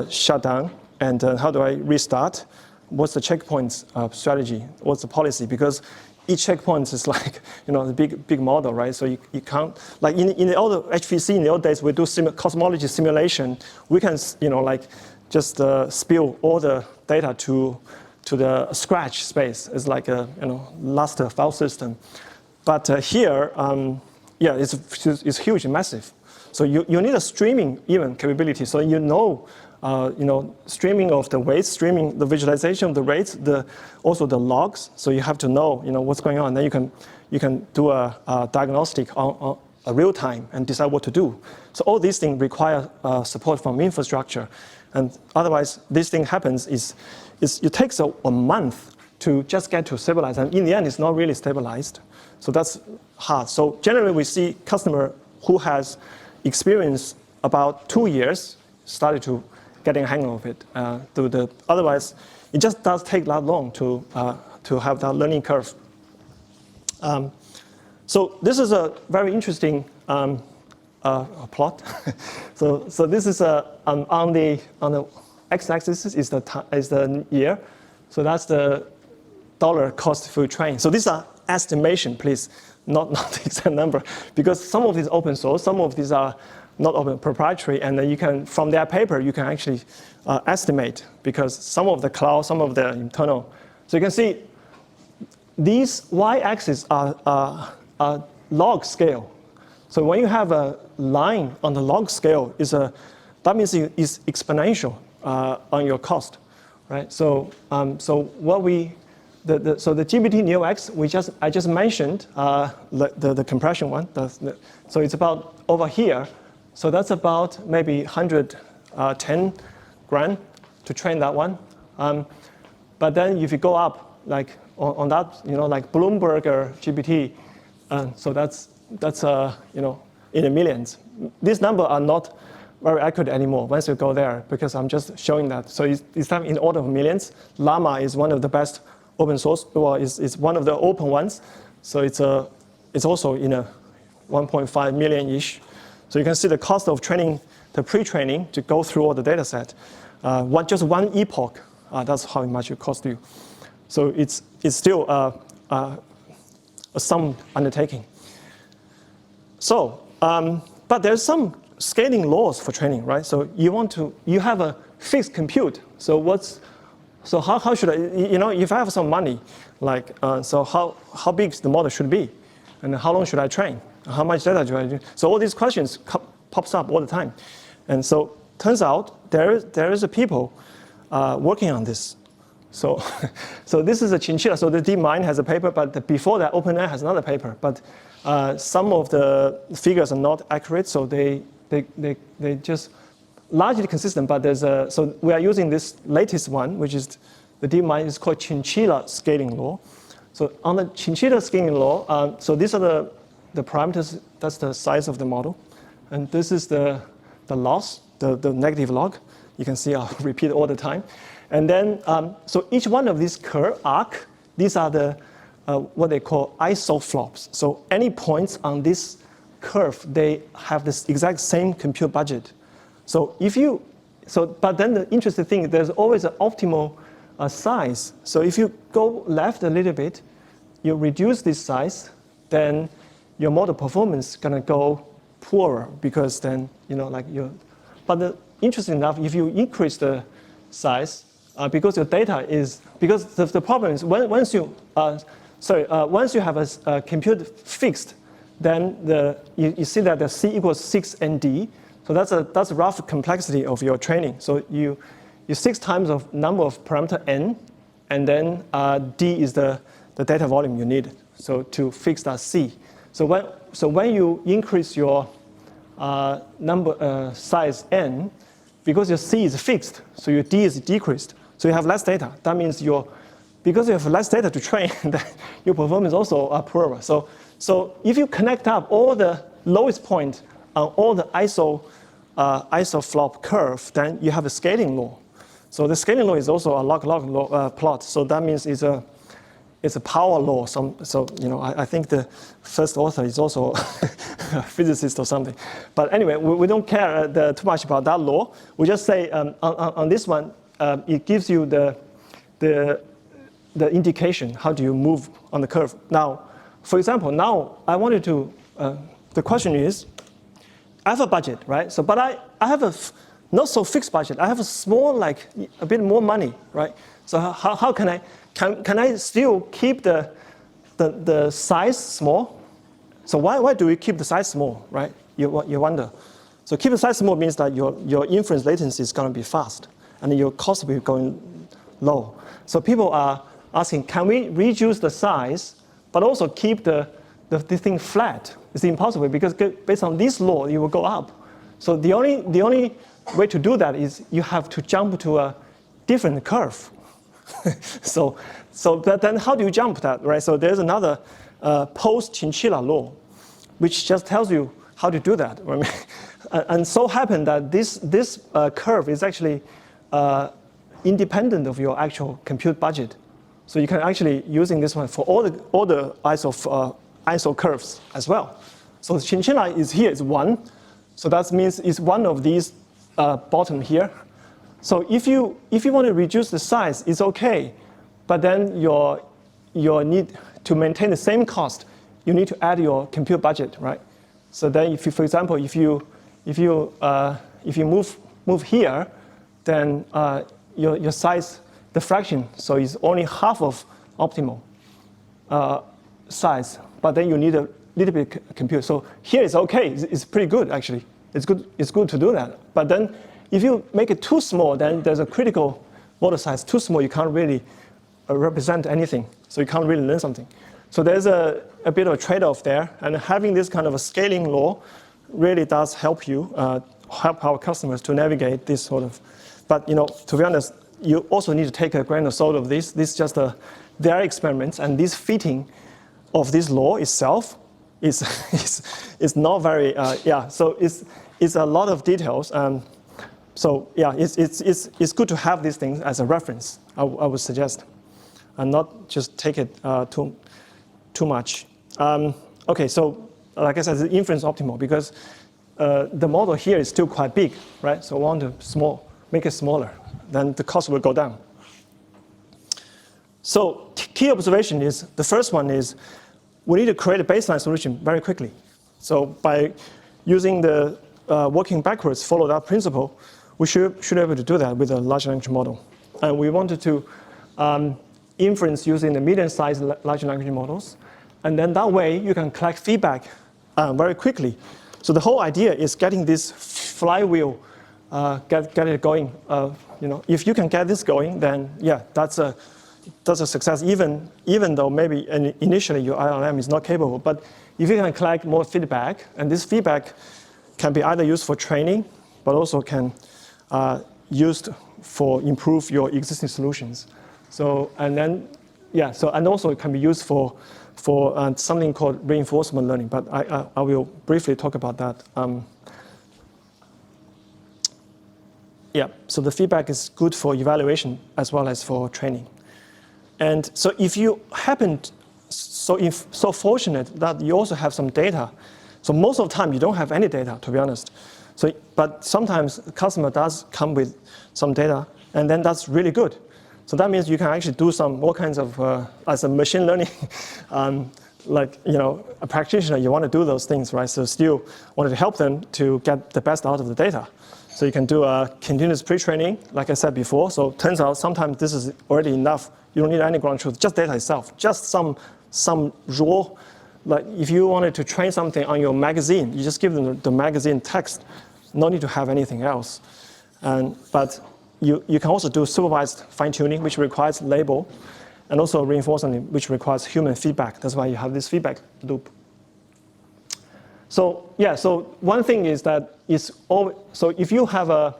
shut down and how do I restart? What's the checkpoint strategy? What's the policy? Because each checkpoint is like a big model, right? So you can't like in the old HPC in the old days we do cosmology simulation. We can just spill all the data to the scratch space. It's like a last file system. But here, it's huge and massive. So you need a streaming even capability. So streaming of the weights, streaming the visualization of the rates, also the logs. So you have to know what's going on. Then you can do a diagnostic on a real time and decide what to do. So all these things require support from infrastructure. And otherwise, this thing happens it takes a month to just get to stabilize. And in the end, it's not really stabilized. So that's hard. So generally, we see customer who has experience about 2 years started to getting a hang of it. Otherwise, it just does take that long to have that learning curve. So this is a very interesting plot. so this is on the x-axis is the year. So that's the dollar cost for train. So these are estimation, please, not the exact number, because some of these open source, some of these are not open proprietary, and then you can from their paper you can actually estimate because some of the cloud, some of the internal. So you can see these y-axis are log scale. So when you have a line on the log scale, that means it's exponential on your cost, right? So the GPT Neo X I just mentioned the compression one. So it's about over here. So that's about maybe 110 grand to train that one. But then if you go up like on that, like Bloomberg or GPT, so that's in the millions. These numbers are not very accurate anymore once you go there because I'm just showing that. So it's in order of millions. Llama is one of the best open source. Well, it's one of the open ones. So it's also in a 1.5 million-ish. So you can see the cost of training, the pre-training to go through all the data set. Just one epoch, that's how much it costs you. So it's still some undertaking. So, but there's some scaling laws for training, right? So you have a fixed compute. So how should I, if I have some money, so how big the model should be, and how long should I train? How much data do I do? So all these questions pops up all the time, and so turns out there is a people working on this. So this is a chinchilla. So the DeepMind has a paper, but before that, OpenAI has another paper. But some of the figures are not accurate, so they just largely consistent. But so we are using this latest one, which is the DeepMind is called chinchilla scaling law. So on the chinchilla scaling law, so these are the parameters. That's the size of the model, and this is the loss, the negative log. You can see I'll repeat all the time. And then, so each one of these curve arc, these are the what they call isoflops. So any points on this curve, they have this exact same compute budget. So but then the interesting thing, there's always an optimal size. So if you go left a little bit, you reduce this size, then your model performance is gonna go poorer because then But interesting enough, if you increase the size, because your data is the problem is once you have a compute fixed, then you see that the C equals 6 ND. So that's a rough complexity of your training. So you 6 times of number of parameter n, and then D is the data volume you need. So to fix that C. So when you increase your size n, because your C is fixed, so your D is decreased. So you have less data. That means because you have less data to train, then your performance also are poorer. So if you connect up all the lowest point on all the isoflop curve, then you have a scaling law. So the scaling law is also a log-log law, plot. So that means it's a power law. So I think the first author is also a physicist or something. But anyway, we don't care too much about that law. We just say on this one, it gives you the indication how do you move on the curve. Now, for example, now I wanted to. The question is, I have a budget, right? So, but I have a not so fixed budget. I have a small, like a bit more money, right? So how can I still keep the size small? So why do we keep the size small, right? You wonder. So keep the size small means that your inference latency is going to be fast, and your cost will be going low. So people are asking, can we reduce the size, but also keep the thing flat? It's impossible because based on this law, it will go up. So the only way to do that is you have to jump to a different curve. so then how do you jump that, right? So there's another post-chinchilla law, which just tells you how to do that. And so happened that this curve is actually independent of your actual compute budget. So you can actually using this one for all the ISO curves as well. So the chinchilla is here is 1. So that means it's one of these bottom here. So if you want to reduce the size, it's okay, but then your need to maintain the same cost, you need to add your compute budget, right? So then if you, for example, if you move here, then your size, the fraction, so it's only half of optimal size, but then you need a little bit compute. So here it's okay, it's pretty good actually. It's good to do that. But then if you make it too small, then there's a critical model size. Too small, you can't really represent anything. So you can't really learn something. So there's a bit of a trade-off there. And having this kind of a scaling law really does help you, help our customers to navigate this sort of. But to be honest, you also need to take a grain of salt of this. This is just their experiments, and this fitting of this law itself is not very, So it's a lot of details. So yeah, it's good to have these things as a reference. I would suggest, and not just take it too much. Okay, so like I said, the inference optimal because the model here is still quite big, right? So I want to make it smaller, then the cost will go down. So key observation is the first one is we need to create a baseline solution very quickly. So by using the working backwards, follow that principle, we should be able to do that with a large language model. And we wanted to inference using the medium-sized large language models. And then that way, you can collect feedback very quickly. So the whole idea is getting this flywheel, get it going. If you can get this going, then yeah, that's a success, even though maybe initially your LLM is not capable. But if you can collect more feedback, and this feedback can be either used for training, but also can used for improve your existing solutions. So and also it can be used for something called reinforcement learning. But I will briefly talk about that. So the feedback is good for evaluation as well as for training. And so if you happen, so fortunate that you also have some data. So most of the time you don't have any data, to be honest. But sometimes the customer does come with some data, and then that's really good. So that means you can actually do all kinds of, as a machine learning, a practitioner, you want to do those things, right? So still wanted to help them to get the best out of the data. So you can do a continuous pre-training, like I said before. So it turns out sometimes this is already enough. You don't need any ground truth, just data itself, just some raw. Like if you wanted to train something on your magazine, you just give them the magazine text. No need to have anything else. But you can also do supervised fine-tuning, which requires label, and also reinforcement, which requires human feedback. That's why you have this feedback loop. So one thing is that so if you have a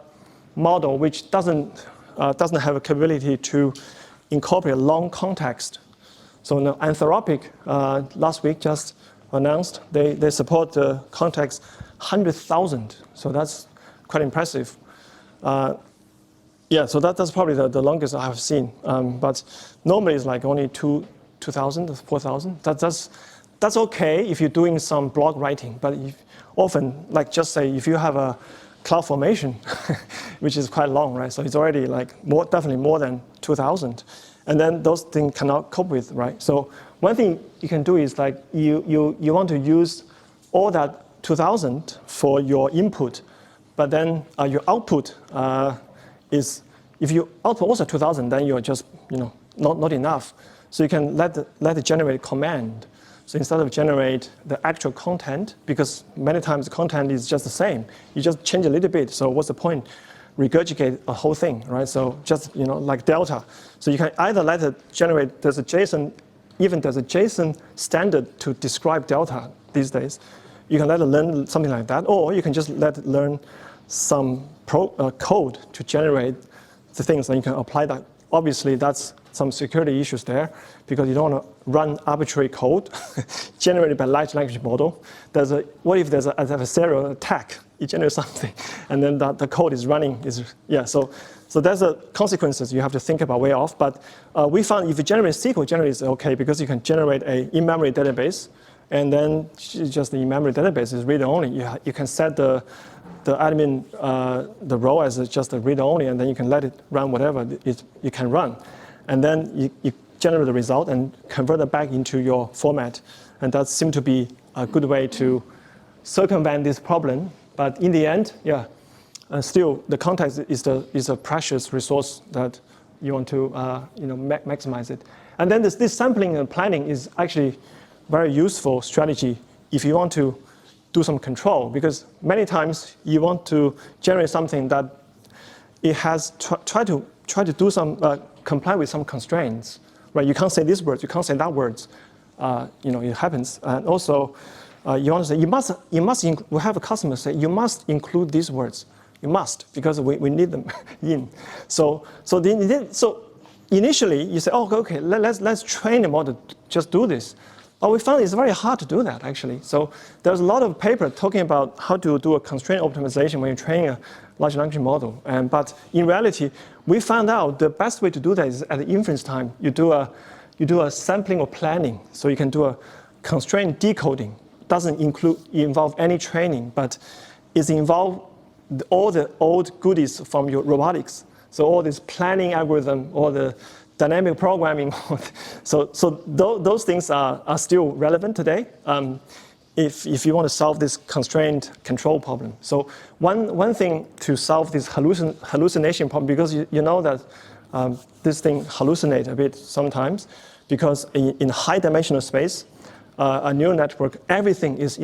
model which doesn't doesn't have a capability to incorporate long context. So now Anthropic last week just announced they support the context 100,000. So that's quite impressive. Yeah, so that's probably the longest I have seen. But normally it's like only 2,000, 4,000. That's okay if you're doing some blog writing. But often, like just say, if you have a CloudFormation, which is quite long, right? So it's already like definitely more than 2,000. And then those things cannot cope with, right? So one thing you can do is like you want to use all that 2,000 for your input, but then your output is, if you output also 2,000, then you're just not enough. So you can let it generate command. So instead of generate the actual content, because many times the content is just the same, you just change a little bit. So what's the point? Regurgitate a whole thing, right? So just like Delta. So you can either let it generate. There's a JSON standard to describe Delta these days. You can let it learn something like that, or you can just let it learn some code to generate the things, and you can apply that. Obviously, that's some security issues there, because you don't want to run arbitrary code generated by large language model. What if there's an adversarial attack? You generate something, and then the code is running. So there's consequences you have to think about way off. But we found if you generate SQL, generally it's okay, because you can generate a in-memory database, and then just the in-memory database is read-only. You can set the admin the role as just a read-only, and then you can let it run whatever you can run. And then you generate the result and convert it back into your format. And that seems to be a good way to circumvent this problem. But in the end, still the context is a precious resource that you want to maximize it. And then this sampling and planning is actually very useful strategy if you want to do some control, because many times you want to generate something that it has try to do some comply with some constraints, right? You can't say these words, you can't say that words. It happens. And also, you want to say we have a customer say you must include these words. You must, because we need them in. So initially you say, oh, okay, let's train the model to just do this. But we found it's very hard to do that, actually. So there's a lot of paper talking about how to do a constraint optimization when you're training a large language model. But in reality, we found out the best way to do that is at the inference time. You do a sampling or planning. So you can do a constraint decoding. It doesn't involve any training, but it involves all the old goodies from your robotics. So all this planning algorithm, all the dynamic programming. So those things are still relevant today if you want to solve this constraint control problem. So one thing to solve this hallucination problem, because you know that this thing hallucinates a bit sometimes, because in high dimensional space, a neural network, everything is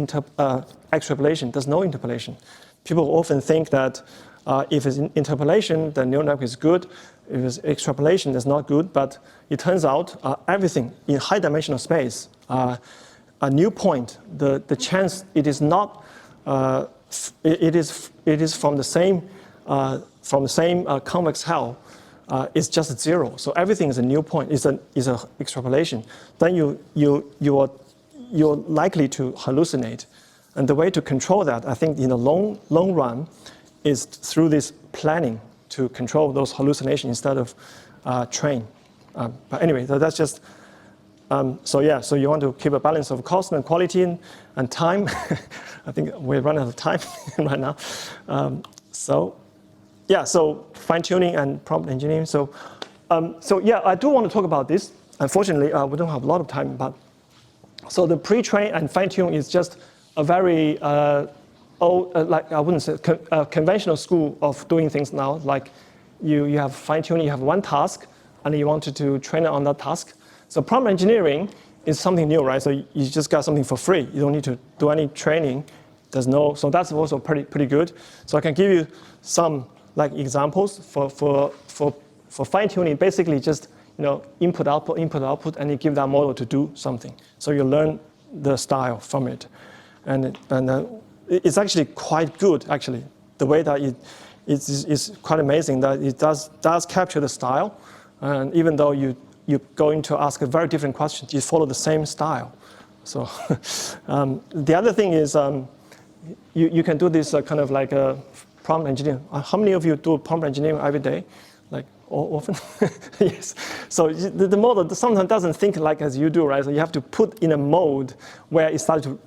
extrapolation. There's no interpolation. People often think that if it's interpolation, the neural network is good. If it's extrapolation, it's not good. But it turns out everything in high dimensional space, a new point, the chance it is not, it is from the same convex hull, is just zero. So everything is a new point. Is a extrapolation. Then you're likely to hallucinate. And the way to control that, I think, in the long run, is through this planning to control those hallucinations instead of train. But anyway, that's just, so you want to keep a balance of cost and quality and time. I think we're running out of time right now. So fine tuning and prompt engineering. So I do want to talk about this. Unfortunately, we don't have a lot of time, but so the pre-train and fine tune is just a very like I wouldn't say conventional school of doing things now. Like you have fine tuning, you have one task, and you wanted to train it on that task. So prompt engineering is something new, right? So you just got something for free. You don't need to do any training. So that's also pretty good. So I can give you some like examples for fine tuning. Basically, just input output, and you give that model to do something. So you learn the style from it, and it's actually quite good. Actually, the way that it's quite amazing that it does capture the style. And even though you're going to ask a very different question, you follow the same style. So the other thing is you can do this kind of like a prompt engineering. How many of you do prompt engineering every day? Like often? Yes. So the model sometimes doesn't think like as you do, right? So you have to put in a mode where it starts to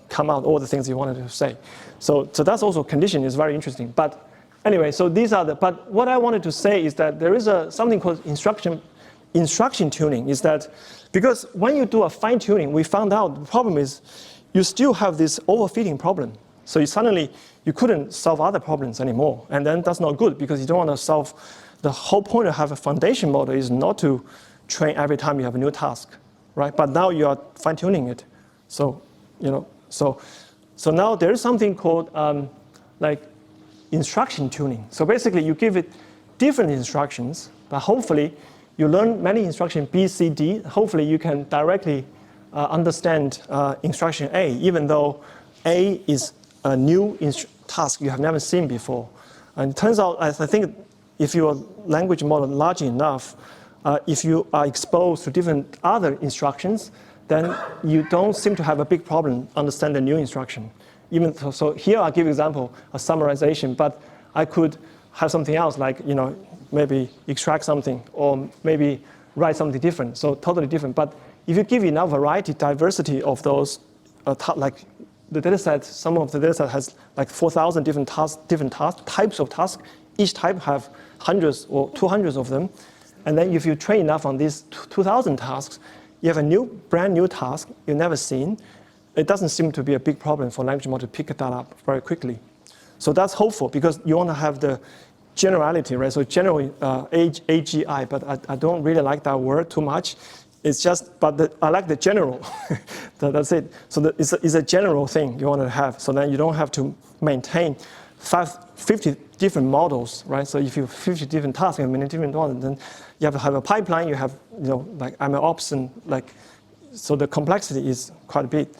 come out all the things you wanted to say. So that's also condition is very interesting. But anyway, so these are but what I wanted to say is that there is something called instruction tuning, is that because when you do a fine tuning, we found out the problem is you still have this overfitting problem. So you couldn't solve other problems anymore. And then that's not good because you don't want to solve, the whole point of having a foundation model is not to train every time you have a new task, right? But now you are fine tuning it. So, so now there is something called like instruction tuning. So basically you give it different instructions, but hopefully you learn many instructions B, C, D. Hopefully you can directly understand instruction A, even though A is a new task you have never seen before. And it turns out, I think if your language model large enough, if you are exposed to different other instructions, then you don't seem to have a big problem understand the new instruction. So here I'll give you example, a summarization, but I could have something else like, maybe extract something or maybe write something different, so totally different. But if you give enough variety, diversity of those, like the data set, some of the data set has like 4,000 different types of tasks. Each type have hundreds or 200 of them. And then if you train enough on these 2,000 tasks, you have a brand new task you've never seen. It doesn't seem to be a big problem for language model to pick that up very quickly. So that's hopeful because you want to have the generality, right? So general AGI, but I don't really like that word too much. It's just, I like the general. That's it. So it's a general thing you want to have. So then you don't have to maintain 50 different models, right? So if you have 50 different tasks and many different models, then you have to have a pipeline. You have, like MLOps and like, so the complexity is quite a bit.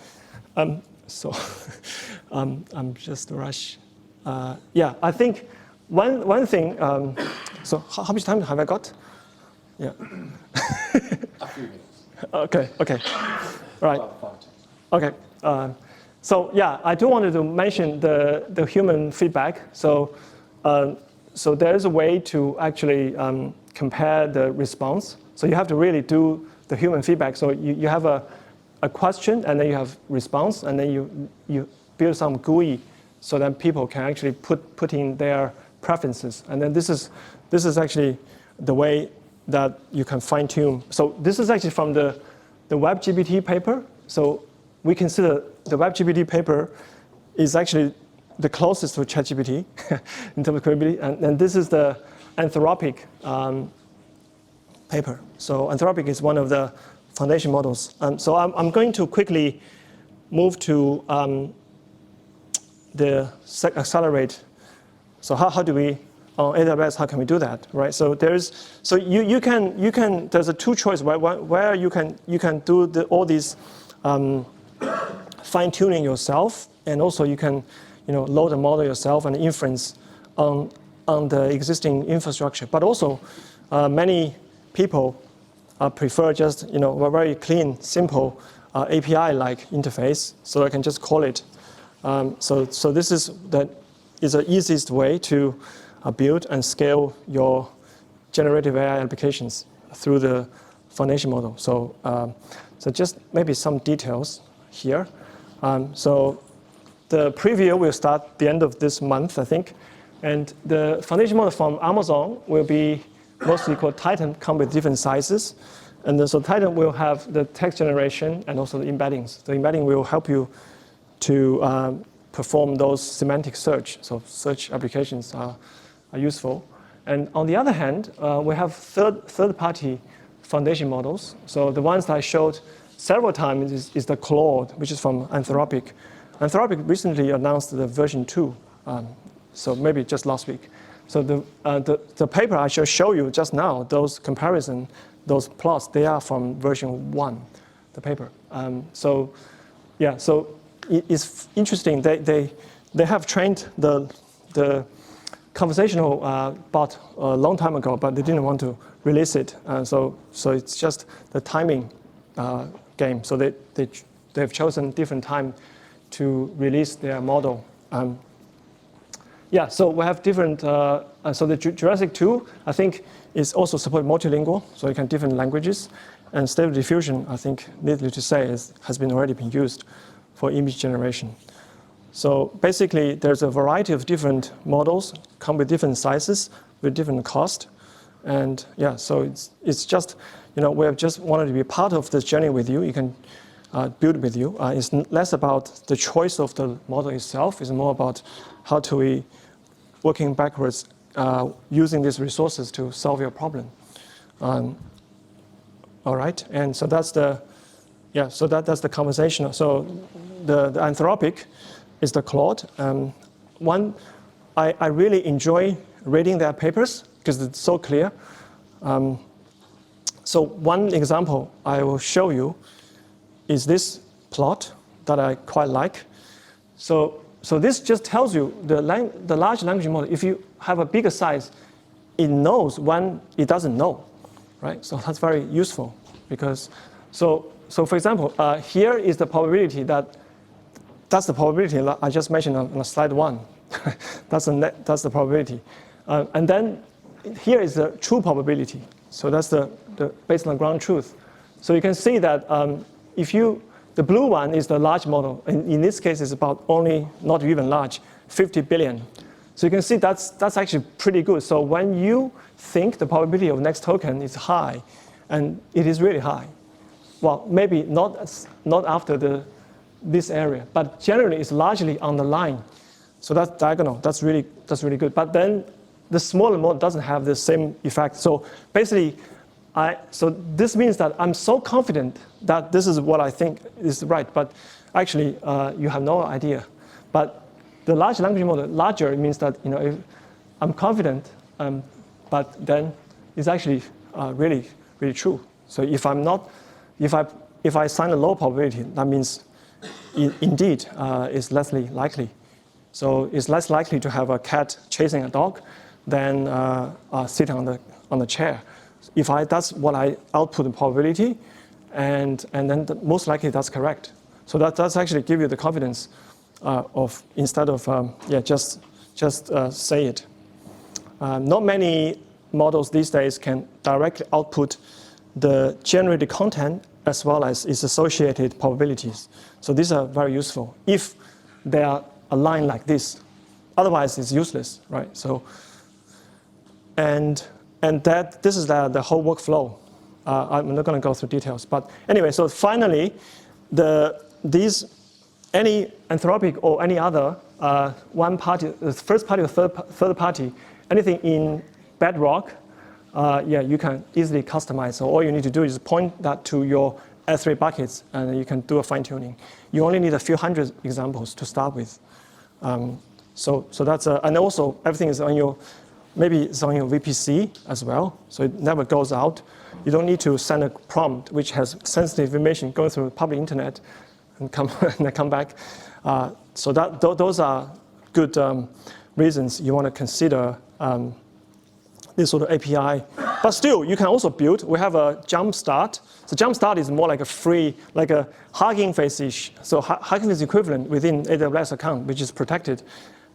So I'm just rush. Yeah, I think one thing. So how much time have I got? Yeah. A few minutes. Okay. Right. Okay. So yeah, I do want to mention the human feedback. So there is a way to actually compare the response. So you have to really do the human feedback. So you have a question, and then you have response, and then you build some GUI so that people can actually put in their preferences. And then this is actually the way that you can fine tune. So this is actually from the WebGPT paper. So we consider the WebGPT paper is actually the closest to ChatGPT in terms of capability. And this is the Anthropic paper. So Anthropic is one of the foundation models. So I'm going to quickly move to the accelerate. So how do we, on AWS, how can we do that, right? So there's a two choice where you can do all these fine tuning yourself, and also you can load a model yourself and inference on the existing infrastructure. But also many people prefer just a very clean, simple API-like interface, so I can just call it. So this is the easiest way to build and scale your generative AI applications through the foundation model. So just maybe some details here. So the preview will start the end of this month, I think. And the foundation model from Amazon will be mostly called Titan, come with different sizes. And then, so Titan will have the text generation and also the embeddings. The embedding will help you to perform those semantic search. So search applications are useful. And on the other hand, we have third-party foundation models. So the ones that I showed several times is the Claude, which is from Anthropic. Anthropic recently announced the version 2, so maybe just last week. So the paper I shall show you just now, those comparison, those plots, they are from version 1, the paper. So yeah, so it's interesting. They have trained the conversational bot a long time ago, but they didn't want to release it. So it's just the timing game. So they've chosen different time to release their model. Yeah, so we have different, so the Jurassic 2, I think, is also support multilingual, so you can different languages. And Stable Diffusion, I think, needless to say, has already been used for image generation. So basically, there's a variety of different models, come with different sizes, with different cost. And yeah, so it's just, we have just wanted to be part of this journey with you. You can build with you. It's less about the choice of the model itself. It's more about how to we working backwards, using these resources to solve your problem. All right, and so that's the, so that's the conversation. So the Anthropic is the Claude. I really enjoy reading their papers because it's so clear. So one example I will show you is this plot that I quite like. So this just tells you the large language model, if you have a bigger size, it knows when it doesn't know, right? So that's very useful because, so for example, here is the probability that's the probability that I just mentioned on slide 1. That's the probability. And then here is the true probability. So that's the based on ground truth. So you can see that the blue one is the large model. And in this case, it's about only, not even large, 50 billion. So you can see that's actually pretty good. So when you think the probability of next token is high, and it is really high, well, maybe not after this area, but generally it's largely on the line. So that's diagonal. That's really good. But then the smaller model doesn't have the same effect. So basically, so this means that I'm so confident that this is what I think is right, but actually you have no idea. But the large language model, larger, means that if I'm confident, but then it's actually really true. So if I assign a low probability, that means indeed it's less likely. So it's less likely to have a cat chasing a dog than sitting on the chair. That's what I output the probability, and then most likely that's correct. So that's actually give you the confidence of instead of just say it. Not many models these days can directly output the generated content as well as its associated probabilities. So these are very useful if they are aligned like this. Otherwise, it's useless, right? So and this is the whole workflow. I'm not going to go through details, but anyway. So finally, any Anthropic or any other one party, the first party or third party, anything in Bedrock, you can easily customize. So all you need to do is point that to your S3 buckets, and you can do a fine tuning. You only need a few hundred examples to start with. So that's and also everything is on your. Maybe it's on your VPC as well, so it never goes out. You don't need to send a prompt which has sensitive information going through the public internet and come back. So those are good reasons you want to consider this sort of API. But still, you can also build. We have a Jumpstart. So Jumpstart is more like a free, like a Hugging Face-ish. So Hugging Face equivalent within AWS account, which is protected.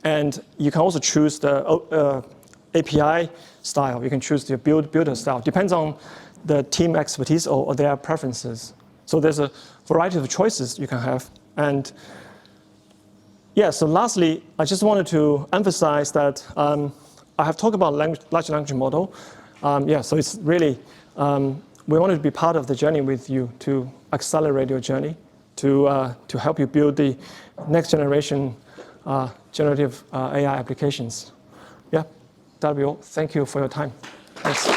And you can also choose the API style. You can choose the builder style. Depends on the team expertise or their preferences. So there's a variety of choices you can have. And so lastly, I just wanted to emphasize that I have talked about large language model. So it's really, we wanted to be part of the journey with you to accelerate your journey, to help you build the next generation generative AI applications. That'll be all. Thank you for your time. Thanks.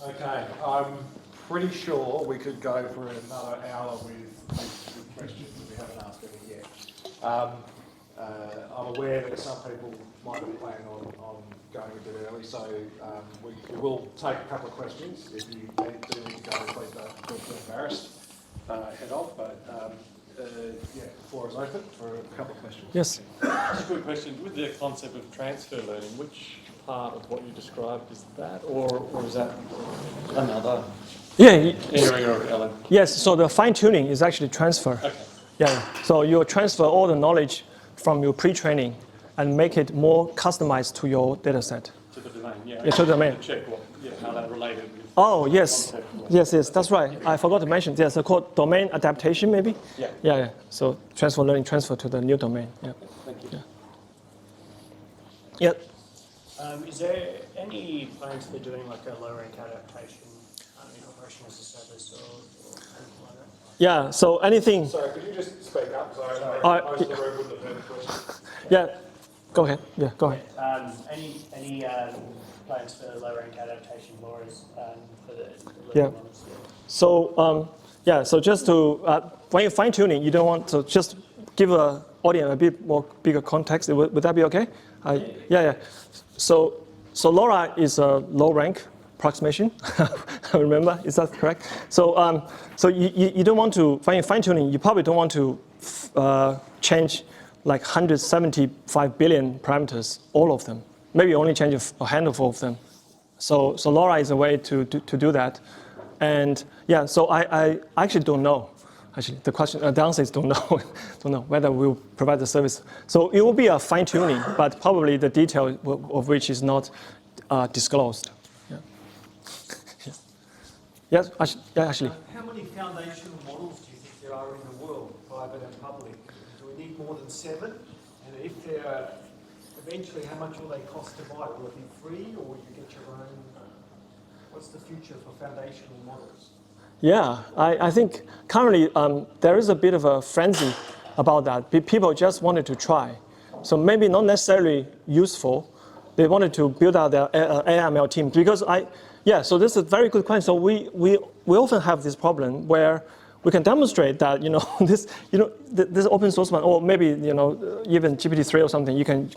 Okay, I'm pretty sure we could go for another hour with questions that we haven't asked any yet. I'm aware that some people might be planning on going a bit early, so we will take a couple of questions. If you do need to go, please don't feel embarrassed. head of, but yeah, the floor is open for a couple of questions. Yes. Just a quick question. With the concept of transfer learning, which part of what you described is that, or is that another Yeah. area of LLM? Yes. So the fine tuning is actually transfer. Okay. Yeah. So you transfer all the knowledge from your pre-training and make it more customized to your data set. To the domain, yeah. Yeah, to the domain. To check how that related with Oh, yes. concept. Yes, that's right. I forgot to mention, there's a called domain adaptation, maybe? Yeah. Yeah. So transfer learning, transfer to the new domain. Yeah. Thank you. Yeah. Is there any plans for doing like a low rank adaptation in operation as a service or anything like that? Yeah. So anything. Sorry, could you just speak up? Sorry, most of the room wouldn't have heard the question. Yeah. Go ahead. Yeah. Go ahead. Any plans for low rank adaptation laws for the Yeah. learning models? So so just to when you're fine tuning, you don't want to just give a audience a bit more bigger context. Would that be okay? Yeah. So LoRa is a low rank approximation. I remember, is that correct? So you don't want to, when you're fine tuning, you probably don't want to change like 175 billion parameters, all of them. Maybe only change a handful of them. So LoRa is a way to do that. And yeah, so I actually don't know. Actually, the answer is don't know. Don't know whether we'll provide the service. So it will be a fine tuning, but probably the detail of which is not disclosed. Yeah. Yes, actually. How many foundational models do you think there are in the world, private and public? Do we need more than 7? And if there are, eventually, how much will they cost to buy? Will it be free, or will you get your own? What's the future for foundational models? Yeah, I think currently there is a bit of a frenzy about that. People just wanted to try. So maybe not necessarily useful. They wanted to build out their AML team because so this is a very good question. So we often have this problem where we can demonstrate that this open source one, or maybe even GPT-3 or something, you can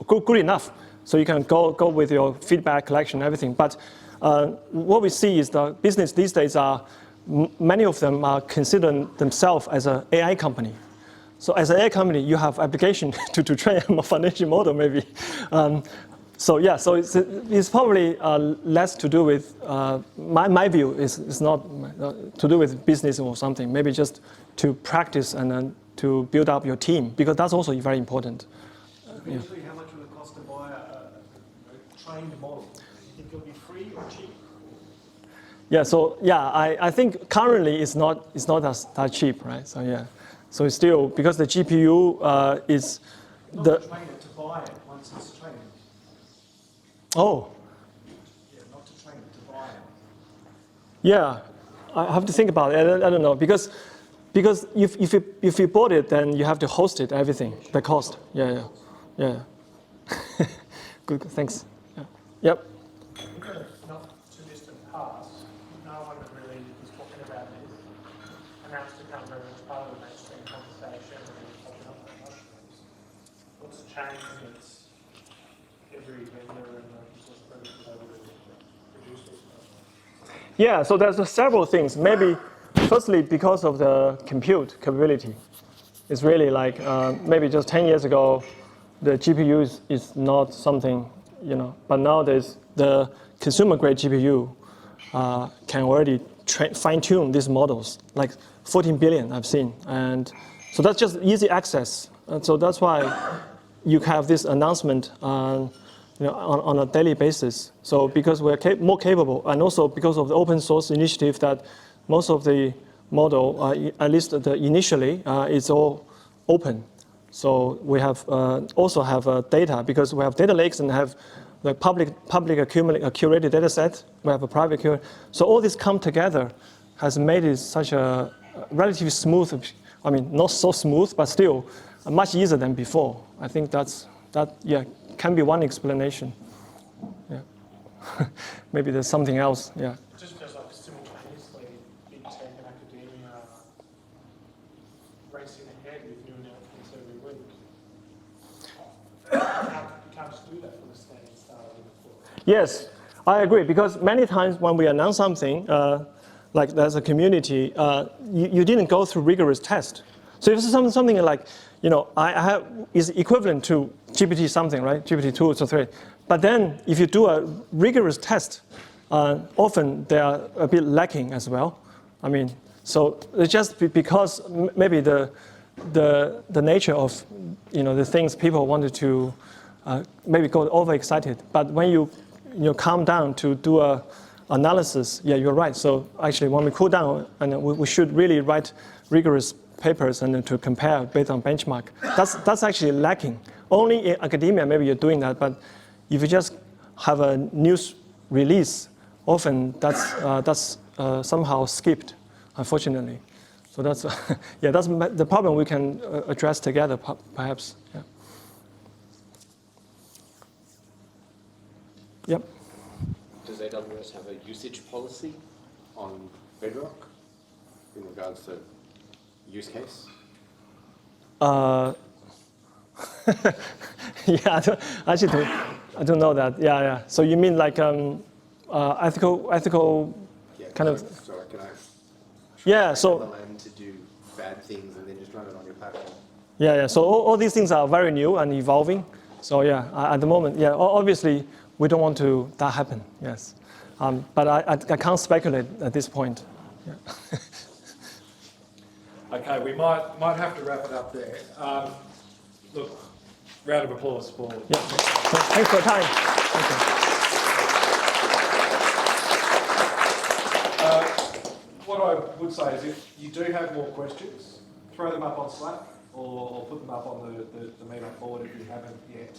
good enough. So you can go with your feedback collection, everything. But what we see is the business these days many of them are considering themselves as an AI company. So as an AI company, you have application to train a foundation model maybe. So it's probably less to do with, my view is not to do with business or something, maybe just to practice and then to build up your team, because that's also very important. Eventually, how much will it cost to buy a trained model? Do you think it'll be free or cheap? Yeah, I think currently it's not that cheap, right? So it's still, because the GPU is Not to train it, to buy it once it's trained. Oh. Yeah, not to train it, to buy it. Yeah, I have to think about it. I don't know, because if you bought it, then you have to host it, everything, the cost. Yeah. Good, thanks. Yeah. Yep. Not too distant past, no one really was talking about this, and that's become very much part of the mainstream conversation and popping up on mushrooms. What's changed is every vendor and open source project is able to produce these mushrooms. Yeah, so there's several things. Maybe, firstly, because of the compute capability. It's really like, maybe just 10 years ago, the GPU is not something, but now there's the consumer-grade GPU can already fine-tune these models, like 14 billion I've seen. And so that's just easy access. And so that's why you have this announcement on a daily basis. So because we're more capable, and also because of the open source initiative that most of the model, at least initially, is all open. So we have also have data, because we have data lakes and have the public curated data set. We have a private curated. So all this come together has made it such a relatively smooth, not so smooth, but still much easier than before. I think that can be one explanation. Yeah. Maybe there's something else. Yeah. It just feels like simultaneously big tech and academia are racing ahead with new announcements every week. You can't just do that from a standing start before. Yes, I agree, because many times when we announce something, like there's a community, you didn't go through rigorous test. So if it's something like, I have is equivalent to GPT something, right? GPT 2 or 3. But then if you do a rigorous test, often they are a bit lacking as well. I mean, so it's just because maybe the nature of the things people wanted to maybe go overexcited. But when you calm down to do a analysis, yeah, you're right. So actually, when we cool down, and we should really write rigorous papers and then to compare based on benchmark. That's actually lacking. Only in academia, maybe you're doing that. But if you just have a news release, often that's somehow skipped, unfortunately. So that's that's the problem we can address together, perhaps. Yeah. Yep. Does AWS have a usage policy on Bedrock in regards to use case? Yeah, I don't know that. Yeah. So you mean like ethical kind of? So can I? Yeah. So. LLM to do bad things and then just run it on your platform. Yeah. So all these things are very new and evolving. So yeah, at the moment, yeah, obviously we don't want that happen. Yes, but I can't speculate at this point. Yeah. Okay, we might have to wrap it up there. Look, round of applause for. Yeah. Thanks for your time. Thank you. What I would say is if you do have more questions, throw them up on Slack or put them up on the Meetup board if you haven't yet.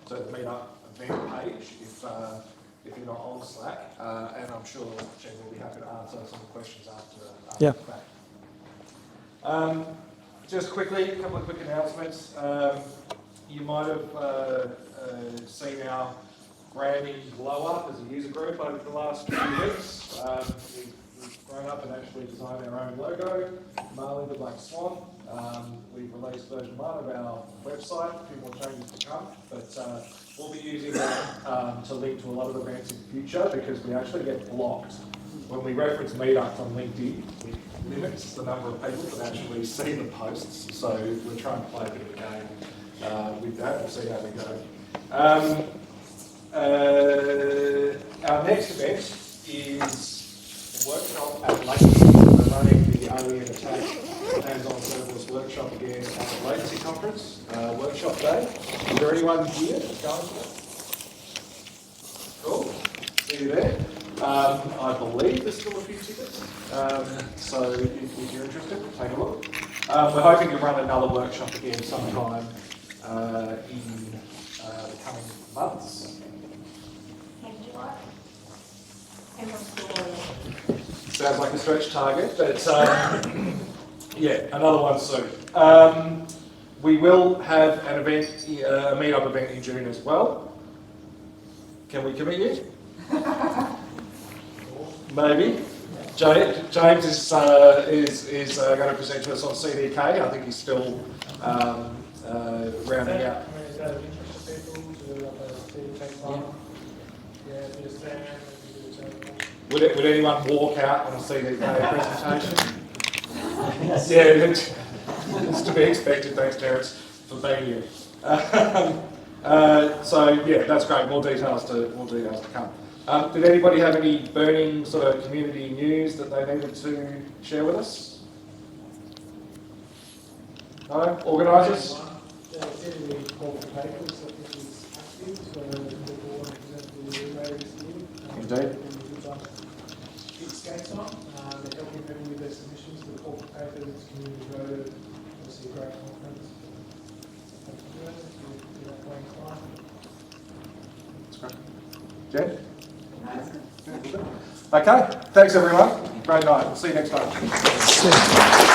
So the Meetup event page if you're not on Slack, and I'm sure Chen will be happy to answer some questions after Yeah. the fact. Just quickly, a couple of quick announcements. You might have seen our branding blow up as a user group over the last few weeks. We've grown up and actually designed our own logo, Marley the Black Swan. We've released version 1 of our website, a few more changes to come, but we'll be using that to link to a lot of events in the future because we actually get blocked. When we reference meetups on LinkedIn, it limits the number of people that actually see the posts, so we're trying to play a bit of a game with that. We'll see how we go. Our next event is a workshop at Latency. We're running the OEM Attack hands-on serverless workshop again at the Latency Conference, workshop day. Is there anyone here that's going to that? Cool. See you there. I believe there's still a few tickets, so if you're interested, take a look. We're hoping to run another workshop again sometime in the coming months. Sounds like a stretch target, but yeah, another one soon. We will have an event, a meetup event in June as well. Can we commit you? Maybe. James is going to present to us on CDK. I think he's still rounding out. Is that of interest to people to have a CDK file? Yeah, be a stand, maybe Would anyone walk out on a CDK presentation? Yeah, it's to be expected. Thanks, Terence, for being here. So yeah, that's great. More details to come. Did anybody have any burning sort of community news that they needed to share with us? No? Organisers? Yeah, the call for papers, I think is active, so the board presented the later this year. Indeed. Big skates on. They're helping people with their submissions to the call for papers, community voted, obviously a great conference. Thank you for that playing fine. That's great. Jen? Okay, thanks everyone. Great night. We'll see you next time.